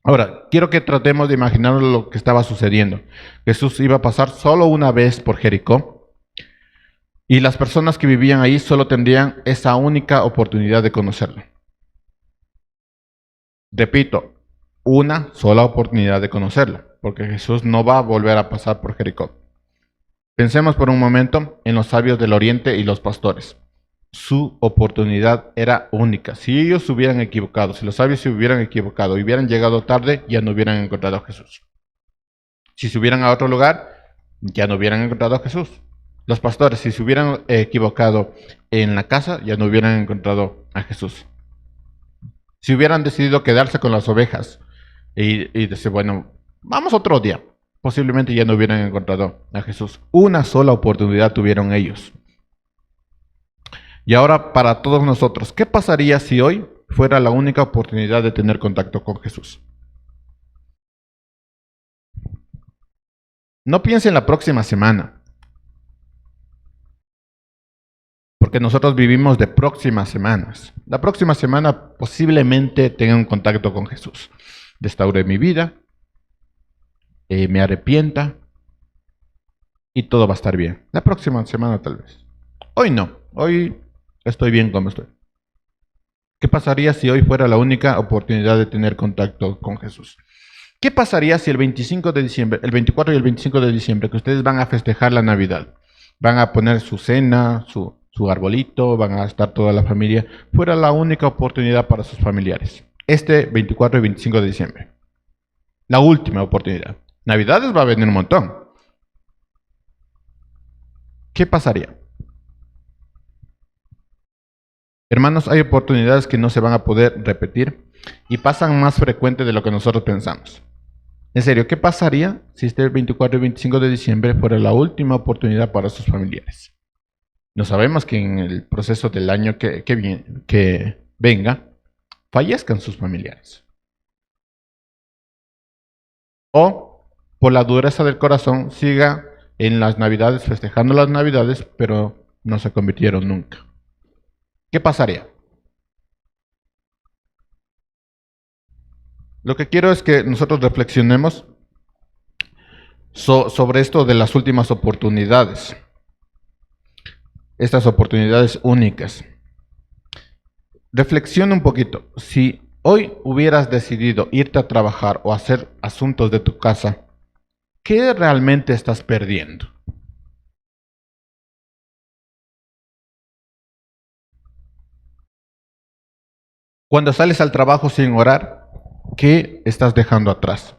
Ahora, quiero que tratemos de imaginar lo que estaba sucediendo. Jesús iba a pasar solo una vez por Jericó y las personas que vivían ahí solo tendrían esa única oportunidad de conocerlo. Repito, una sola oportunidad de conocerlo, porque Jesús no va a volver a pasar por Jericó. Pensemos por un momento en los sabios del oriente y los pastores. Su oportunidad era única. Si ellos se hubieran equivocado, si los sabios se hubieran equivocado y hubieran llegado tarde, ya no hubieran encontrado a Jesús. Si se hubieran a otro lugar, ya no hubieran encontrado a Jesús. Los pastores, si se hubieran equivocado en la casa, ya no hubieran encontrado a Jesús. Si hubieran decidido quedarse con las ovejas y decir, bueno, vamos otro día, posiblemente ya no hubieran encontrado a Jesús. Una sola oportunidad tuvieron ellos. Y ahora para todos nosotros, ¿qué pasaría si hoy fuera la única oportunidad de tener contacto con Jesús? No piense en la próxima semana, porque nosotros vivimos de próximas semanas. La próxima semana posiblemente tenga un contacto con Jesús. Restaure mi vida, me arrepienta y todo va a estar bien. La próxima semana tal vez. Hoy no, hoy estoy bien como estoy. ¿Qué pasaría si hoy fuera la única oportunidad de tener contacto con Jesús? ¿Qué pasaría si el 25 de diciembre, el 24 y el 25 de diciembre, que ustedes van a festejar la Navidad, van a poner su cena, su arbolito, van a estar toda la familia, fuera la única oportunidad para sus familiares? Este 24 y 25 de diciembre. La última oportunidad. Navidades va a venir un montón. ¿Qué pasaría? Hermanos, hay oportunidades que no se van a poder repetir y pasan más frecuente de lo que nosotros pensamos. En serio, ¿qué pasaría si este 24 y 25 de diciembre fuera la última oportunidad para sus familiares? No sabemos que en el proceso del año que venga, fallezcan sus familiares. O, por la dureza del corazón, siga en las Navidades, festejando las Navidades, pero no se convirtieron nunca. ¿Qué pasaría? Lo que quiero es que nosotros reflexionemos sobre esto de las últimas oportunidades. estas oportunidades únicas. Reflexiona un poquito. Si hoy hubieras decidido irte a trabajar o hacer asuntos de tu casa, ¿qué realmente estás perdiendo? Cuando sales al trabajo sin orar, ¿qué estás dejando atrás?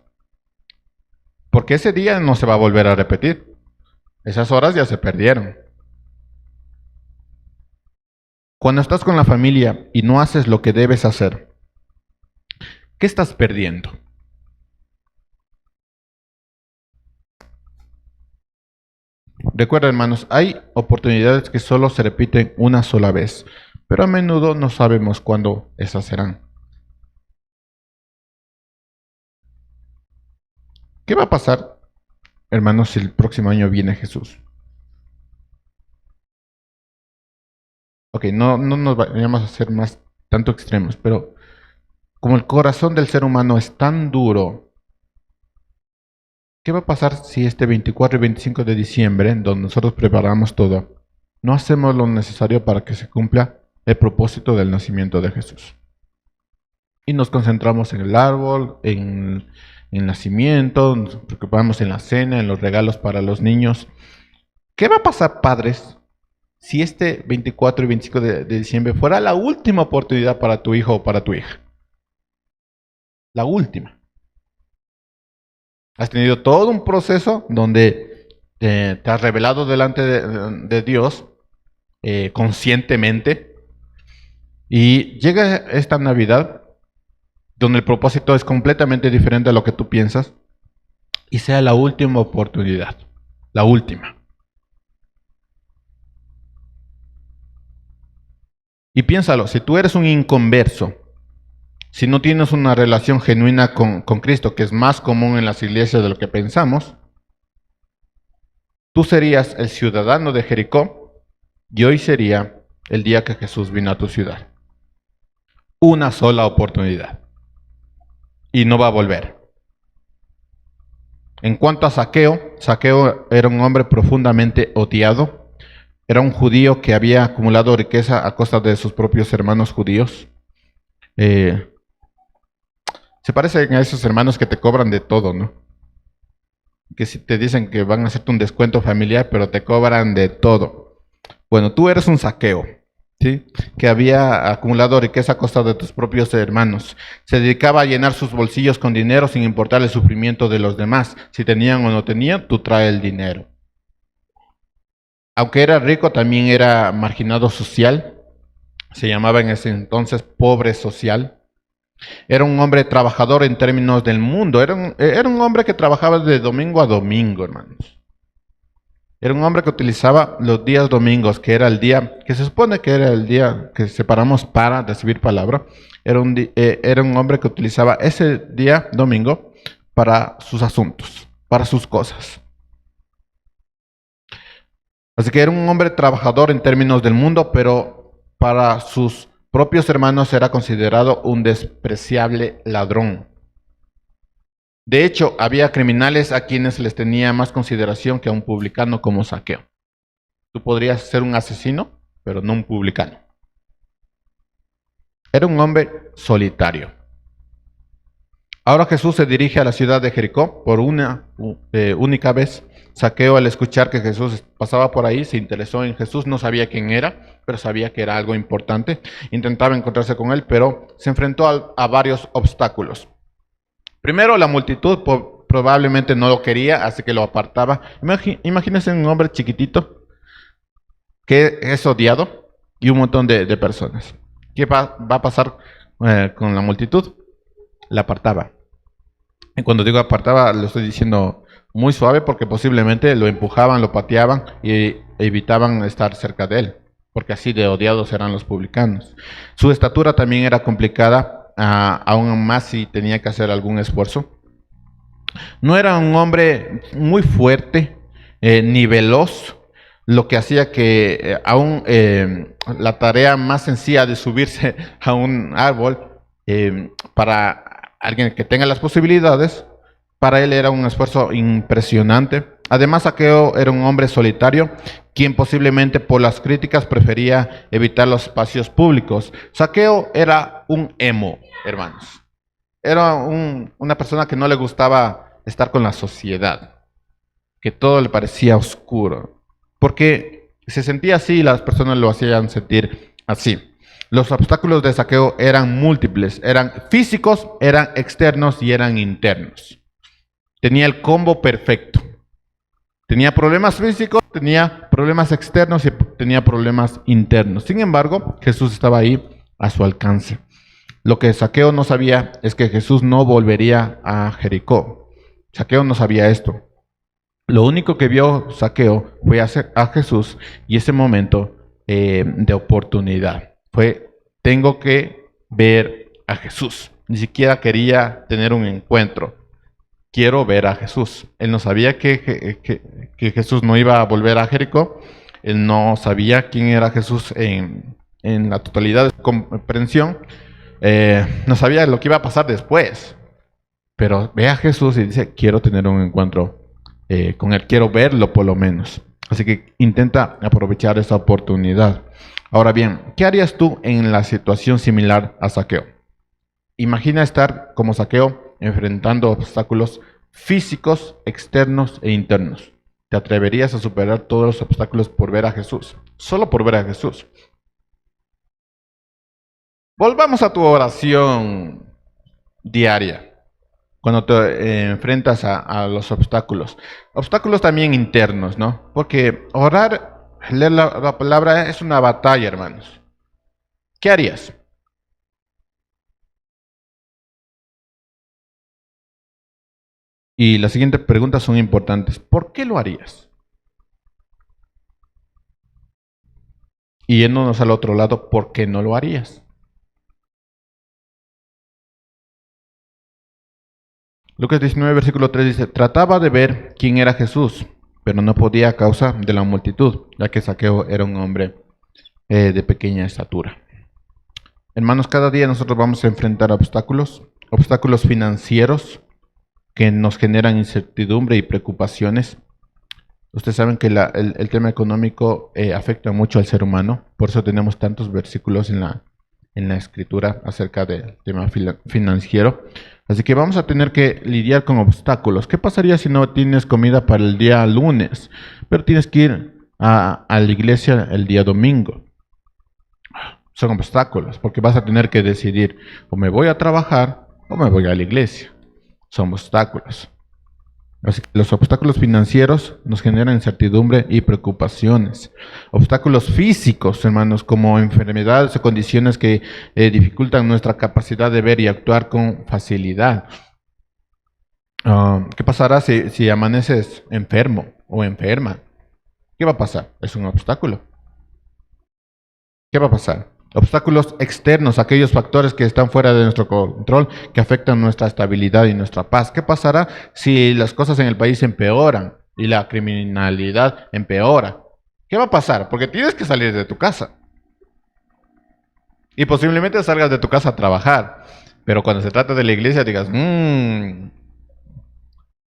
Porque ese día no se va a volver a repetir. Esas horas ya se perdieron. Cuando estás con la familia y no haces lo que debes hacer, ¿qué estás perdiendo? Recuerda, hermanos, hay oportunidades que solo se repiten una sola vez, pero a menudo no sabemos cuándo esas serán. ¿Qué va a pasar, hermanos, si el próximo año viene Jesús? Ok, no nos vayamos a hacer más tanto extremos, pero como el corazón del ser humano es tan duro, ¿qué va a pasar si este 24 y 25 de diciembre, donde nosotros preparamos todo, no hacemos lo necesario para que se cumpla el propósito del nacimiento de Jesús? Y nos concentramos en el árbol, en el nacimiento, nos preocupamos en la cena, en los regalos para los niños. ¿Qué va a pasar, padres, si este 24 y 25 de diciembre fuera la última oportunidad para tu hijo o para tu hija? La última. Has tenido todo un proceso donde te has revelado delante de Dios conscientemente, y llega esta Navidad donde el propósito es completamente diferente a lo que tú piensas y sea la última oportunidad, la última. Y piénsalo, si tú eres un inconverso, si no tienes una relación genuina con Cristo, que es más común en las iglesias de lo que pensamos, tú serías el ciudadano de Jericó y hoy sería el día que Jesús vino a tu ciudad. Una sola oportunidad. Y no va a volver. En cuanto a Zaqueo, Zaqueo era un hombre profundamente odiado. Era un judío que había acumulado riqueza a costa de sus propios hermanos judíos. Se parecen a esos hermanos que te cobran de todo, ¿no? Que si te dicen que van a hacerte un descuento familiar, pero te cobran de todo. Bueno, tú eres un Zaqueo, ¿sí? Que había acumulado riqueza a costa de tus propios hermanos. Se dedicaba a llenar sus bolsillos con dinero sin importar el sufrimiento de los demás. Si tenían o no tenían, tú trae el dinero. Aunque era rico, también era marginado social. Se llamaba en ese entonces pobre social. Era un hombre trabajador en términos del mundo. Era un hombre que trabajaba de domingo a domingo, hermanos. Era un hombre que utilizaba los días domingos, que era el día, que se supone que era el día que separamos para recibir palabra. Era un hombre que utilizaba ese día domingo para sus asuntos, para sus cosas. Así que era un hombre trabajador en términos del mundo, pero para sus propios hermanos era considerado un despreciable ladrón. De hecho, había criminales a quienes les tenía más consideración que a un publicano como Zaqueo. Tú podrías ser un asesino, pero no un publicano. Era un hombre solitario. Ahora Jesús se dirige a la ciudad de Jericó por una única vez. Zaqueo, al escuchar que Jesús pasaba por ahí, se interesó en Jesús. No sabía quién era, pero sabía que era algo importante. Intentaba encontrarse con él, pero se enfrentó a varios obstáculos. Primero, la multitud probablemente no lo quería, así que lo apartaba. Imagínense un hombre chiquitito que es odiado y un montón de personas. ¿Qué va a pasar con la multitud? La apartaba. Y cuando digo apartaba, lo estoy diciendo muy suave porque posiblemente lo empujaban, lo pateaban y evitaban estar cerca de él, porque así de odiados eran los publicanos. Su estatura también era complicada. Aún más si tenía que hacer algún esfuerzo. No era un hombre muy fuerte ni veloz, lo que hacía que aún la tarea más sencilla de subirse a un árbol para alguien que tenga las posibilidades, para él era un esfuerzo impresionante. Además, Saqueo era un hombre solitario, quien posiblemente por las críticas prefería evitar los espacios públicos. Saqueo era un emo, hermanos. Era una persona que no le gustaba estar con la sociedad, que todo le parecía oscuro, porque se sentía así y las personas lo hacían sentir así. Los obstáculos de Saqueo eran múltiples, eran físicos, eran externos y eran internos. Tenía el combo perfecto. Tenía problemas físicos, tenía problemas externos y tenía problemas internos. Sin embargo, Jesús estaba ahí a su alcance. Lo que Saqueo no sabía es que Jesús no volvería a Jericó. Saqueo no sabía esto. Lo único que vio Saqueo fue a Jesús y ese momento de oportunidad fue, tengo que ver a Jesús. Ni siquiera quería tener un encuentro. Quiero ver a Jesús. Él no sabía que Jesús no iba a volver a Jericó. Él no sabía quién era Jesús en la totalidad de su comprensión. No sabía lo que iba a pasar después. Pero ve a Jesús y dice, quiero tener un encuentro con él, quiero verlo por lo menos. Así que intenta aprovechar esa oportunidad. Ahora bien, ¿qué harías tú en la situación similar a Saqueo? Imagina estar como Saqueo enfrentando obstáculos físicos, externos e internos. ¿Te atreverías a superar todos los obstáculos por ver a Jesús? Solo por ver a Jesús. Volvamos a tu oración diaria cuando te enfrentas a los obstáculos. Obstáculos también internos, ¿no? Porque orar, leer la palabra es una batalla, hermanos. ¿Qué harías? Y las siguientes preguntas son importantes. ¿Por qué lo harías? Y yéndonos al otro lado, ¿por qué no lo harías? Lucas 19, versículo 3 dice, trataba de ver quién era Jesús, pero no podía a causa de la multitud, ya que Saqueo era un hombre de pequeña estatura. Hermanos, cada día nosotros vamos a enfrentar obstáculos, obstáculos financieros que nos generan incertidumbre y preocupaciones. Ustedes saben que el tema económico afecta mucho al ser humano, por eso tenemos tantos versículos en la escritura acerca del tema financiero. Así que vamos a tener que lidiar con obstáculos. ¿Qué pasaría si no tienes comida para el día lunes, pero tienes que ir a la iglesia el día domingo? Son obstáculos, porque vas a tener que decidir o me voy a trabajar o me voy a la iglesia. Son obstáculos. Así que los obstáculos financieros nos generan incertidumbre y preocupaciones. Obstáculos físicos, hermanos, como enfermedades o condiciones que dificultan nuestra capacidad de ver y actuar con facilidad. ¿Qué pasará si amaneces enfermo o enferma? ¿Qué va a pasar? Es un obstáculo. ¿Qué va a pasar? Obstáculos externos, aquellos factores que están fuera de nuestro control, que afectan nuestra estabilidad y nuestra paz. ¿Qué pasará si las cosas en el país empeoran y la criminalidad empeora? ¿Qué va a pasar? Porque tienes que salir de tu casa. Y posiblemente salgas de tu casa a trabajar. Pero cuando se trata de la iglesia digas,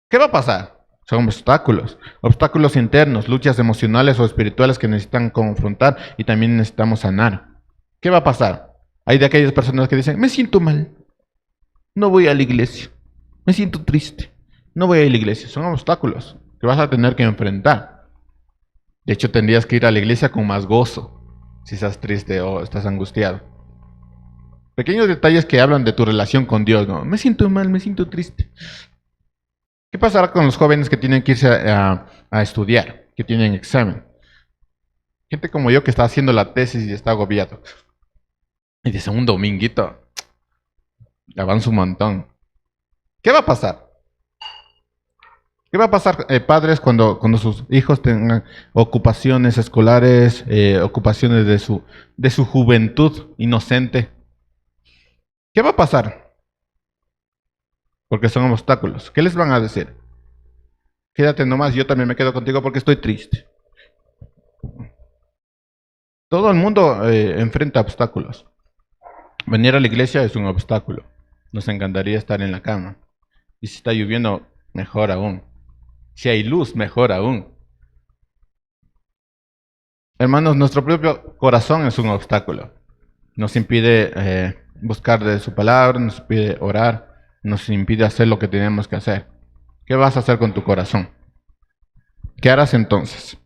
¿qué va a pasar? Son obstáculos. Obstáculos internos, luchas emocionales o espirituales que necesitan confrontar y también necesitamos sanar. ¿Qué va a pasar? Hay de aquellas personas que dicen, me siento mal, no voy a la iglesia, me siento triste, no voy a la iglesia. Son obstáculos que vas a tener que enfrentar. De hecho, tendrías que ir a la iglesia con más gozo si estás triste o estás angustiado. Pequeños detalles que hablan de tu relación con Dios, ¿no? Me siento mal, me siento triste. ¿Qué pasará con los jóvenes que tienen que irse a estudiar, que tienen examen? Gente como yo que está haciendo la tesis y está agobiado. Y dice, un dominguito, avanza un montón. ¿Qué va a pasar? ¿Qué va a pasar, padres, cuando sus hijos tengan ocupaciones escolares, ocupaciones de su juventud inocente? ¿Qué va a pasar? Porque son obstáculos. ¿Qué les van a decir? Quédate nomás, yo también me quedo contigo porque estoy triste. Todo el mundo enfrenta obstáculos. Venir a la iglesia es un obstáculo. Nos encantaría estar en la cama. Y si está lloviendo, mejor aún. Si hay luz, mejor aún. Hermanos, nuestro propio corazón es un obstáculo. Nos impide buscar de su palabra, nos impide orar, nos impide hacer lo que tenemos que hacer. ¿Qué vas a hacer con tu corazón? ¿Qué harás entonces?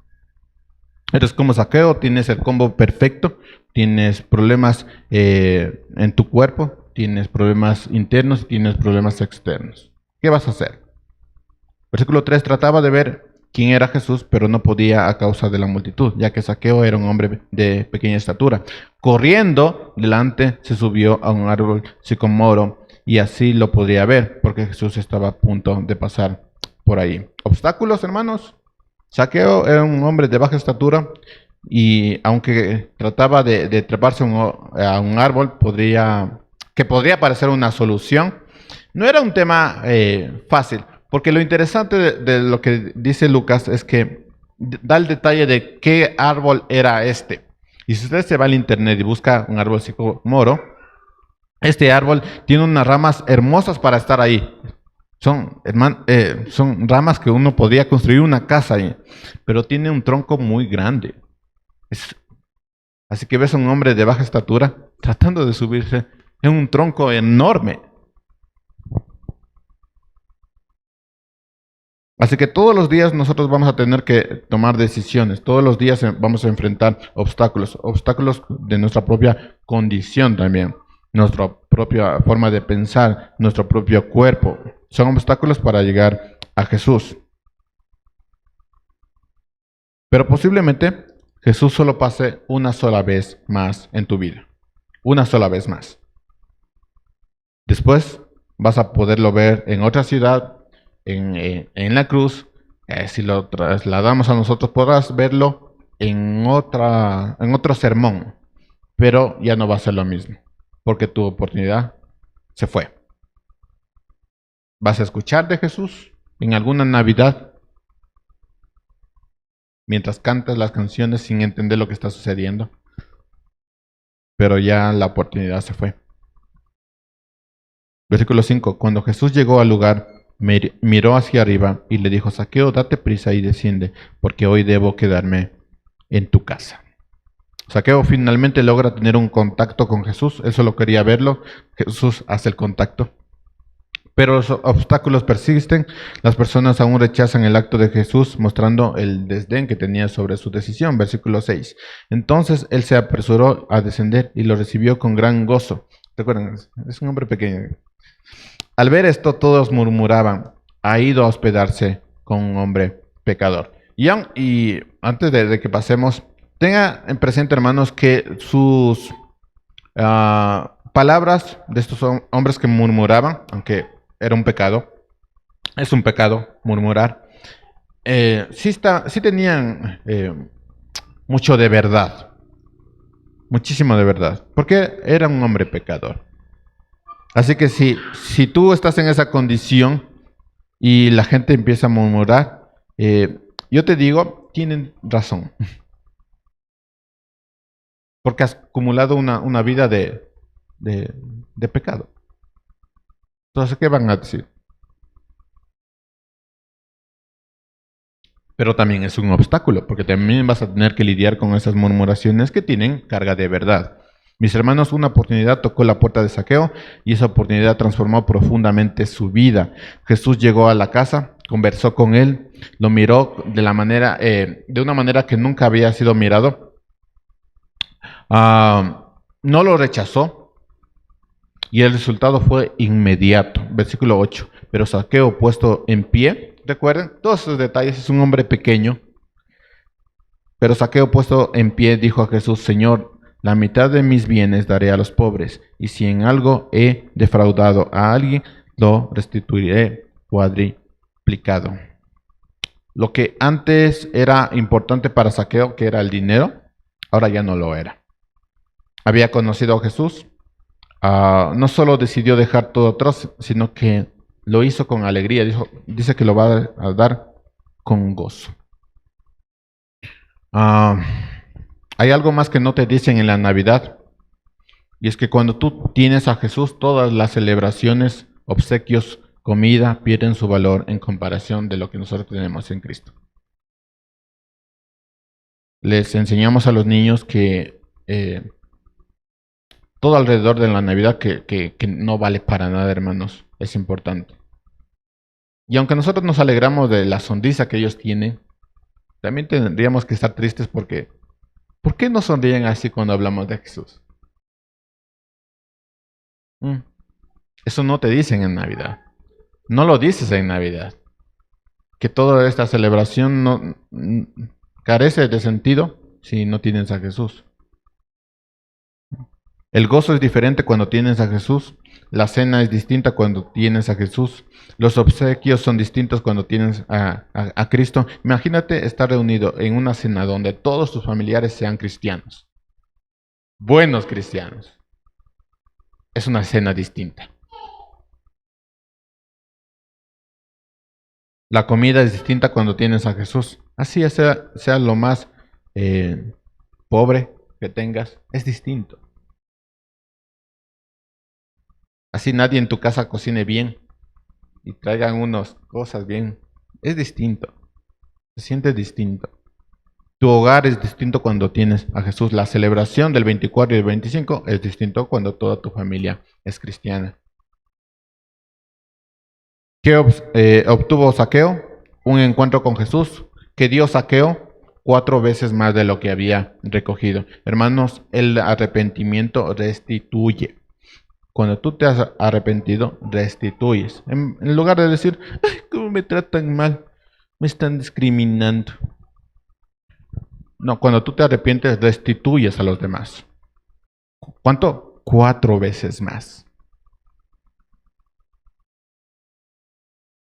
Eres como Zaqueo, tienes el combo perfecto, tienes problemas en tu cuerpo, tienes problemas internos y tienes problemas externos. ¿Qué vas a hacer? Versículo 3 trataba de ver quién era Jesús, pero no podía a causa de la multitud, ya que Zaqueo era un hombre de pequeña estatura. Corriendo delante, se subió a un árbol sicomoro y así lo podría ver, porque Jesús estaba a punto de pasar por ahí. ¿Obstáculos, hermanos? Zaqueo era un hombre de baja estatura y aunque trataba de treparse a un árbol, que podría parecer una solución, no era un tema fácil, porque lo interesante de lo que dice Lucas es que da el detalle de qué árbol era este. Y si usted se va al internet y busca un árbol sicomoro, este árbol tiene unas ramas hermosas para estar ahí. Son ramas que uno podría construir una casa ahí, pero tiene un tronco muy grande. Así que ves a un hombre de baja estatura tratando de subirse en un tronco enorme. Así que todos los días nosotros vamos a tener que tomar decisiones, todos los días vamos a enfrentar obstáculos de nuestra propia condición también, nuestra propia forma de pensar, nuestro propio cuerpo. Son obstáculos para llegar a Jesús. Pero posiblemente Jesús solo pase una sola vez más en tu vida, una sola vez más. Después vas a poderlo ver en otra ciudad, en la cruz. Si lo trasladamos a nosotros, podrás verlo en otro sermón, pero ya no va a ser lo mismo, porque tu oportunidad se fue. ¿Vas a escuchar de Jesús en alguna Navidad mientras cantas las canciones sin entender lo que está sucediendo? Pero ya la oportunidad se fue. Versículo 5. Cuando Jesús llegó al lugar, miró hacia arriba y le dijo: Zaqueo, date prisa y desciende, porque hoy debo quedarme en tu casa. Zaqueo finalmente logra tener un contacto con Jesús. Él solo quería verlo. Jesús hace el contacto. Pero los obstáculos persisten. Las personas aún rechazan el acto de Jesús, mostrando el desdén que tenía sobre su decisión. Versículo 6. Entonces él se apresuró a descender y lo recibió con gran gozo. ¿Recuerdan? Es un hombre pequeño. Al ver esto, todos murmuraban: ha ido a hospedarse con un hombre pecador. Y antes de que pasemos, tenga en presente, hermanos, que sus palabras de estos hombres que murmuraban, aunque era un pecado, es un pecado murmurar, sí tenían mucho de verdad, muchísimo de verdad, porque era un hombre pecador. Así que si tú estás en esa condición y la gente empieza a murmurar, yo te digo, tienen razón. Porque has acumulado una vida de pecado. Entonces, ¿qué van a decir? Pero también es un obstáculo, porque también vas a tener que lidiar con esas murmuraciones que tienen carga de verdad. Mis hermanos, una oportunidad tocó la puerta de Zaqueo y esa oportunidad transformó profundamente su vida. Jesús llegó a la casa, conversó con él, lo miró de una manera que nunca había sido mirado. No lo rechazó y el resultado fue inmediato. Versículo 8. Pero Zaqueo, puesto en pie, recuerden todos esos detalles, es un hombre pequeño. Pero Zaqueo, puesto en pie, dijo a Jesús: Señor, la mitad de mis bienes daré a los pobres, y si en algo he defraudado a alguien, lo restituiré cuadriplicado. Lo que antes era importante para Zaqueo, que era el dinero, ahora ya no lo era. Había conocido a Jesús, no solo decidió dejar todo atrás, sino que lo hizo con alegría. Dice que lo va a dar con gozo. Hay algo más que no te dicen en la Navidad, y es que cuando tú tienes a Jesús, todas las celebraciones, obsequios, comida pierden su valor en comparación de lo que nosotros tenemos en Cristo. Les enseñamos a los niños que todo alrededor de la Navidad que no vale para nada, hermanos, es importante. Y aunque nosotros nos alegramos de la sonrisa que ellos tienen, también tendríamos que estar tristes porque ¿por qué no sonríen así cuando hablamos de Jesús? Eso no te dicen en Navidad. No lo dices en Navidad. Que toda esta celebración no carece de sentido si no tienes a Jesús. El gozo es diferente cuando tienes a Jesús. La cena es distinta cuando tienes a Jesús. Los obsequios son distintos cuando tienes a Cristo. Imagínate estar reunido en una cena donde todos tus familiares sean cristianos. Buenos cristianos. Es una cena distinta. La comida es distinta cuando tienes a Jesús. Así sea lo más pobre que tengas, es distinto. Así nadie en tu casa cocine bien y traigan unas cosas bien. Es distinto. Se siente distinto. Tu hogar es distinto cuando tienes a Jesús. La celebración del 24 y el 25 es distinto cuando toda tu familia es cristiana. ¿Qué obtuvo Zaqueo? Un encuentro con Jesús que dio Zaqueo 4 veces más de lo que había recogido. Hermanos, el arrepentimiento restituye. Cuando tú te has arrepentido, restituyes. En lugar de decir, ay, ¿cómo me tratan mal? Me están discriminando. No, cuando tú te arrepientes, restituyes a los demás. ¿Cuánto? 4 veces más.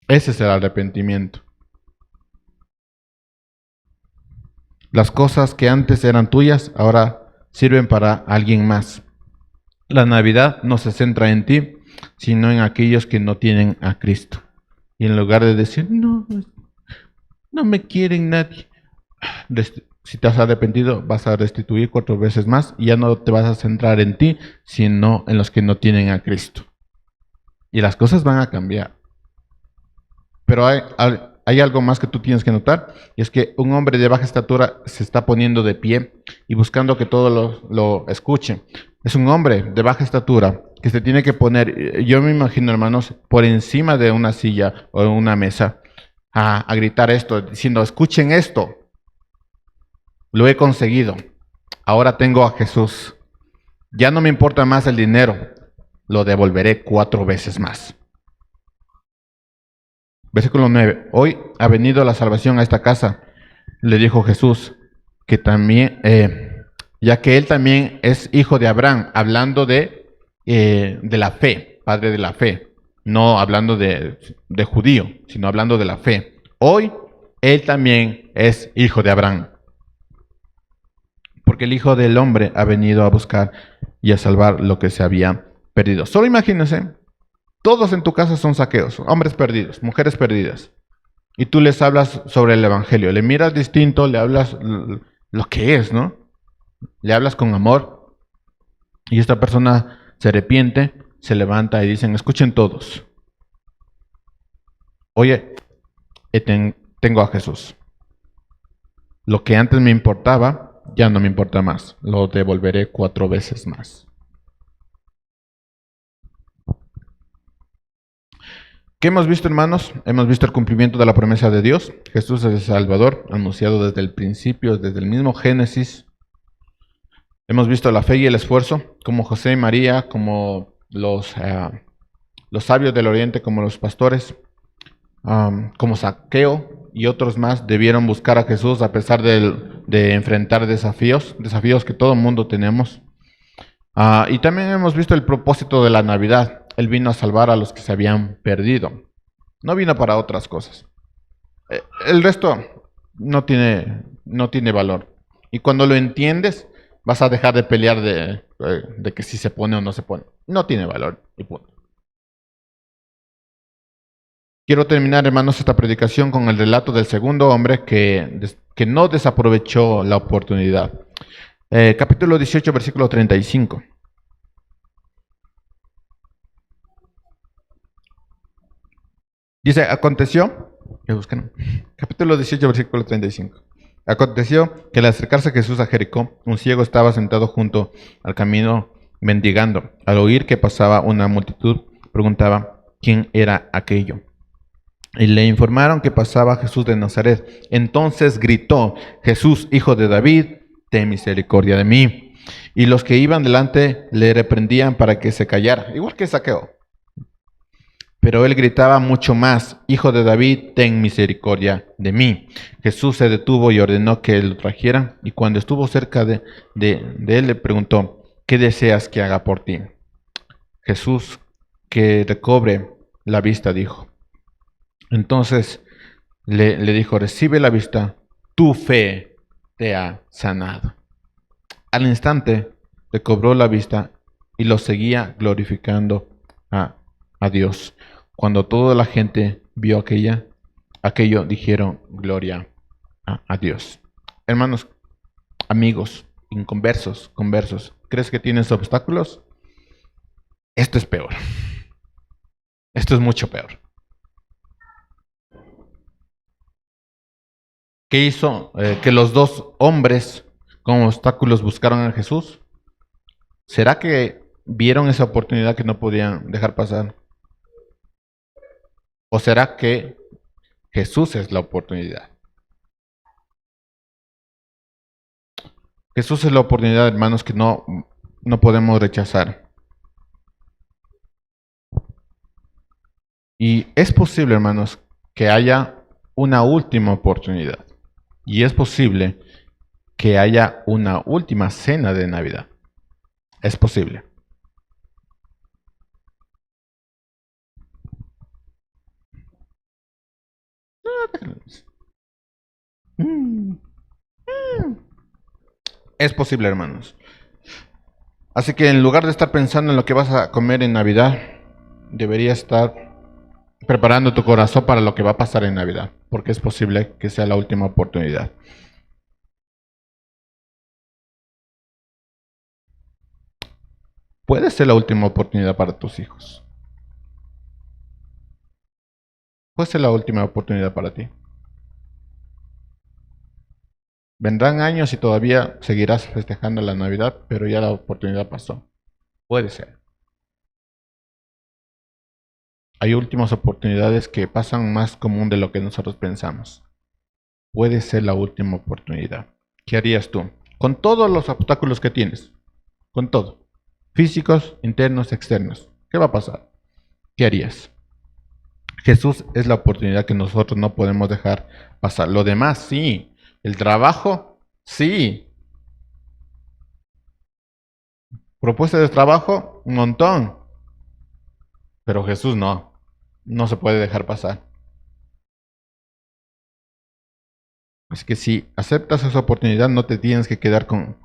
Ese es el arrepentimiento. Las cosas que antes eran tuyas, ahora sirven para alguien más. La Navidad no se centra en ti, sino en aquellos que no tienen a Cristo. Y en lugar de decir, no me quieren nadie, si te has arrepentido, vas a restituir 4 veces más y ya no te vas a centrar en ti, sino en los que no tienen a Cristo. Y las cosas van a cambiar. Pero hay algo más que tú tienes que notar, y es que un hombre de baja estatura se está poniendo de pie y buscando que todos lo escuchen. Es un hombre de baja estatura que se tiene que poner, yo me imagino, hermanos, por encima de una silla o una mesa a gritar esto, diciendo, escuchen esto, lo he conseguido, ahora tengo a Jesús, ya no me importa más el dinero, lo devolveré 4 veces más. Versículo 9. Hoy ha venido la salvación a esta casa, le dijo Jesús, que también, ya que él también es hijo de Abraham, hablando de la fe, padre de la fe, no hablando de judío, sino hablando de la fe. Hoy él también es hijo de Abraham, porque el Hijo del Hombre ha venido a buscar y a salvar lo que se había perdido. Solo imagínense. Todos en tu casa son saqueos, hombres perdidos, mujeres perdidas. Y tú les hablas sobre el Evangelio. Le miras distinto, le hablas lo que es, ¿no? Le hablas con amor. Y esta persona se arrepiente, se levanta y dicen, escuchen todos. Oye, tengo a Jesús. Lo que antes me importaba, ya no me importa más. Lo devolveré 4 veces más. ¿Qué hemos visto, hermanos? Hemos visto el cumplimiento de la promesa de Dios. Jesús es el Salvador, anunciado desde el principio, desde el mismo Génesis. Hemos visto la fe y el esfuerzo, como José y María, como los sabios del Oriente, como los pastores, como Zaqueo y otros más debieron buscar a Jesús a pesar de enfrentar desafíos que todo el mundo tenemos. Y también hemos visto el propósito de la Navidad. Él vino a salvar a los que se habían perdido. No vino para otras cosas. El resto no tiene valor. Y cuando lo entiendes, vas a dejar de pelear de que si se pone o no se pone. No tiene valor. Y punto. Quiero terminar, hermanos, esta predicación con el relato del segundo hombre que no desaprovechó la oportunidad. Capítulo 18, versículo 35. Dice, aconteció, que buscan, capítulo 18, versículo 35. Aconteció que al acercarse Jesús a Jericó, un ciego estaba sentado junto al camino mendigando. Al oír que pasaba una multitud, preguntaba quién era aquello. Y le informaron que pasaba Jesús de Nazaret. Entonces gritó, Jesús, hijo de David, ten misericordia de mí. Y los que iban delante le reprendían para que se callara, igual que Zaqueo. Pero él gritaba mucho más, Hijo de David, ten misericordia de mí. Jesús se detuvo y ordenó que lo trajeran, y cuando estuvo cerca de él le preguntó, ¿qué deseas que haga por ti? Jesús, que recobre la vista, dijo. Entonces le dijo, recibe la vista, tu fe te ha sanado. Al instante recobró la vista y lo seguía glorificando a Dios. Cuando toda la gente vio aquello, dijeron gloria a Dios. Hermanos, amigos, inconversos, conversos, ¿crees que tienes obstáculos? Esto es peor. Esto es mucho peor. ¿Qué hizo que los dos hombres con obstáculos buscaron a Jesús? ¿Será que vieron esa oportunidad que no podían dejar pasar? ¿O será que Jesús es la oportunidad? Jesús es la oportunidad, hermanos, que no podemos rechazar. Y es posible, hermanos, que haya una última oportunidad. Y es posible que haya una última cena de Navidad. Es posible. Es posible, hermanos. Así que en lugar de estar pensando en lo que vas a comer en Navidad, deberías estar preparando tu corazón para lo que va a pasar en Navidad, porque es posible que sea la última oportunidad. Puede ser la última oportunidad para tus hijos. Puede ser la última oportunidad para ti. Vendrán años y todavía seguirás festejando la Navidad, pero ya la oportunidad pasó. Puede ser. Hay últimas oportunidades que pasan más común de lo que nosotros pensamos. Puede ser la última oportunidad. ¿Qué harías tú? Con todos los obstáculos que tienes. Con todo. Físicos, internos, externos. ¿Qué va a pasar? ¿Qué harías? Jesús es la oportunidad que nosotros no podemos dejar pasar. Lo demás, sí. El trabajo, sí. Propuestas de trabajo, un montón. Pero Jesús no. No se puede dejar pasar. Así que si aceptas esa oportunidad, no te tienes que quedar con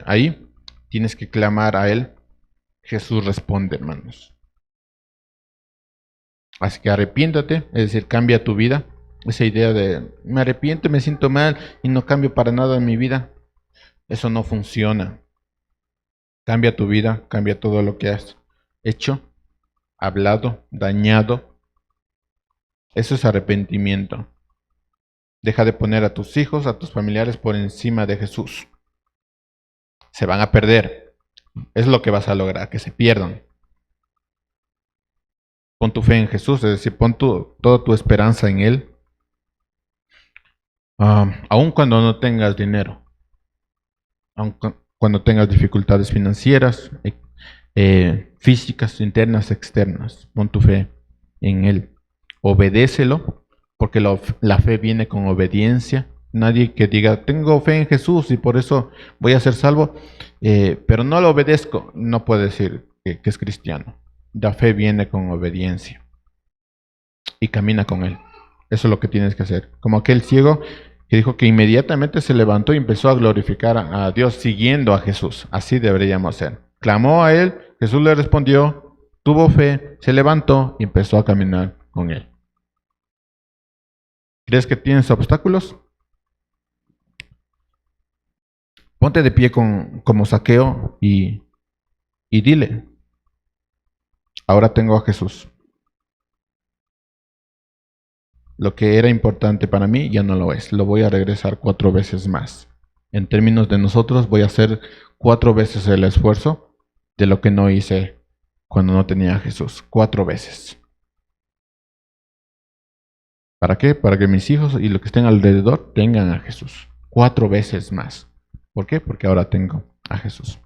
ahí. Tienes que clamar a Él. Jesús responde, hermanos. Así que arrepiéntate, es decir, cambia tu vida. Esa idea de me arrepiento, me siento mal y no cambio para nada en mi vida. Eso no funciona. Cambia tu vida, cambia todo lo que has hecho, hablado, dañado. Eso es arrepentimiento. Deja de poner a tus hijos, a tus familiares por encima de Jesús. Se van a perder. Es lo que vas a lograr, que se pierdan. Pon tu fe en Jesús, es decir, pon toda tu esperanza en Él. Aun cuando no tengas dinero, aun cuando tengas dificultades financieras, físicas, internas, externas, pon tu fe en Él. Obedécelo, porque la fe viene con obediencia. Nadie que diga, tengo fe en Jesús y por eso voy a ser salvo, pero no lo obedezco, no puede decir que es cristiano. La fe viene con obediencia y camina con Él. Eso es lo que tienes que hacer. Como aquel ciego que dijo que inmediatamente se levantó y empezó a glorificar a Dios siguiendo a Jesús. Así deberíamos ser. Clamó a Él, Jesús le respondió, tuvo fe, se levantó y empezó a caminar con Él. ¿Crees que tienes obstáculos? Ponte de pie como Zaqueo y dile, ahora tengo a Jesús. lo que era importante para mí ya no lo es. Lo voy a regresar 4 veces más. En términos de nosotros, voy a hacer 4 veces el esfuerzo de lo que no hice cuando no tenía a Jesús. 4 veces. ¿Para qué? Para que mis hijos y los que estén alrededor tengan a Jesús. 4 veces más. ¿Por qué? Porque ahora tengo a Jesús.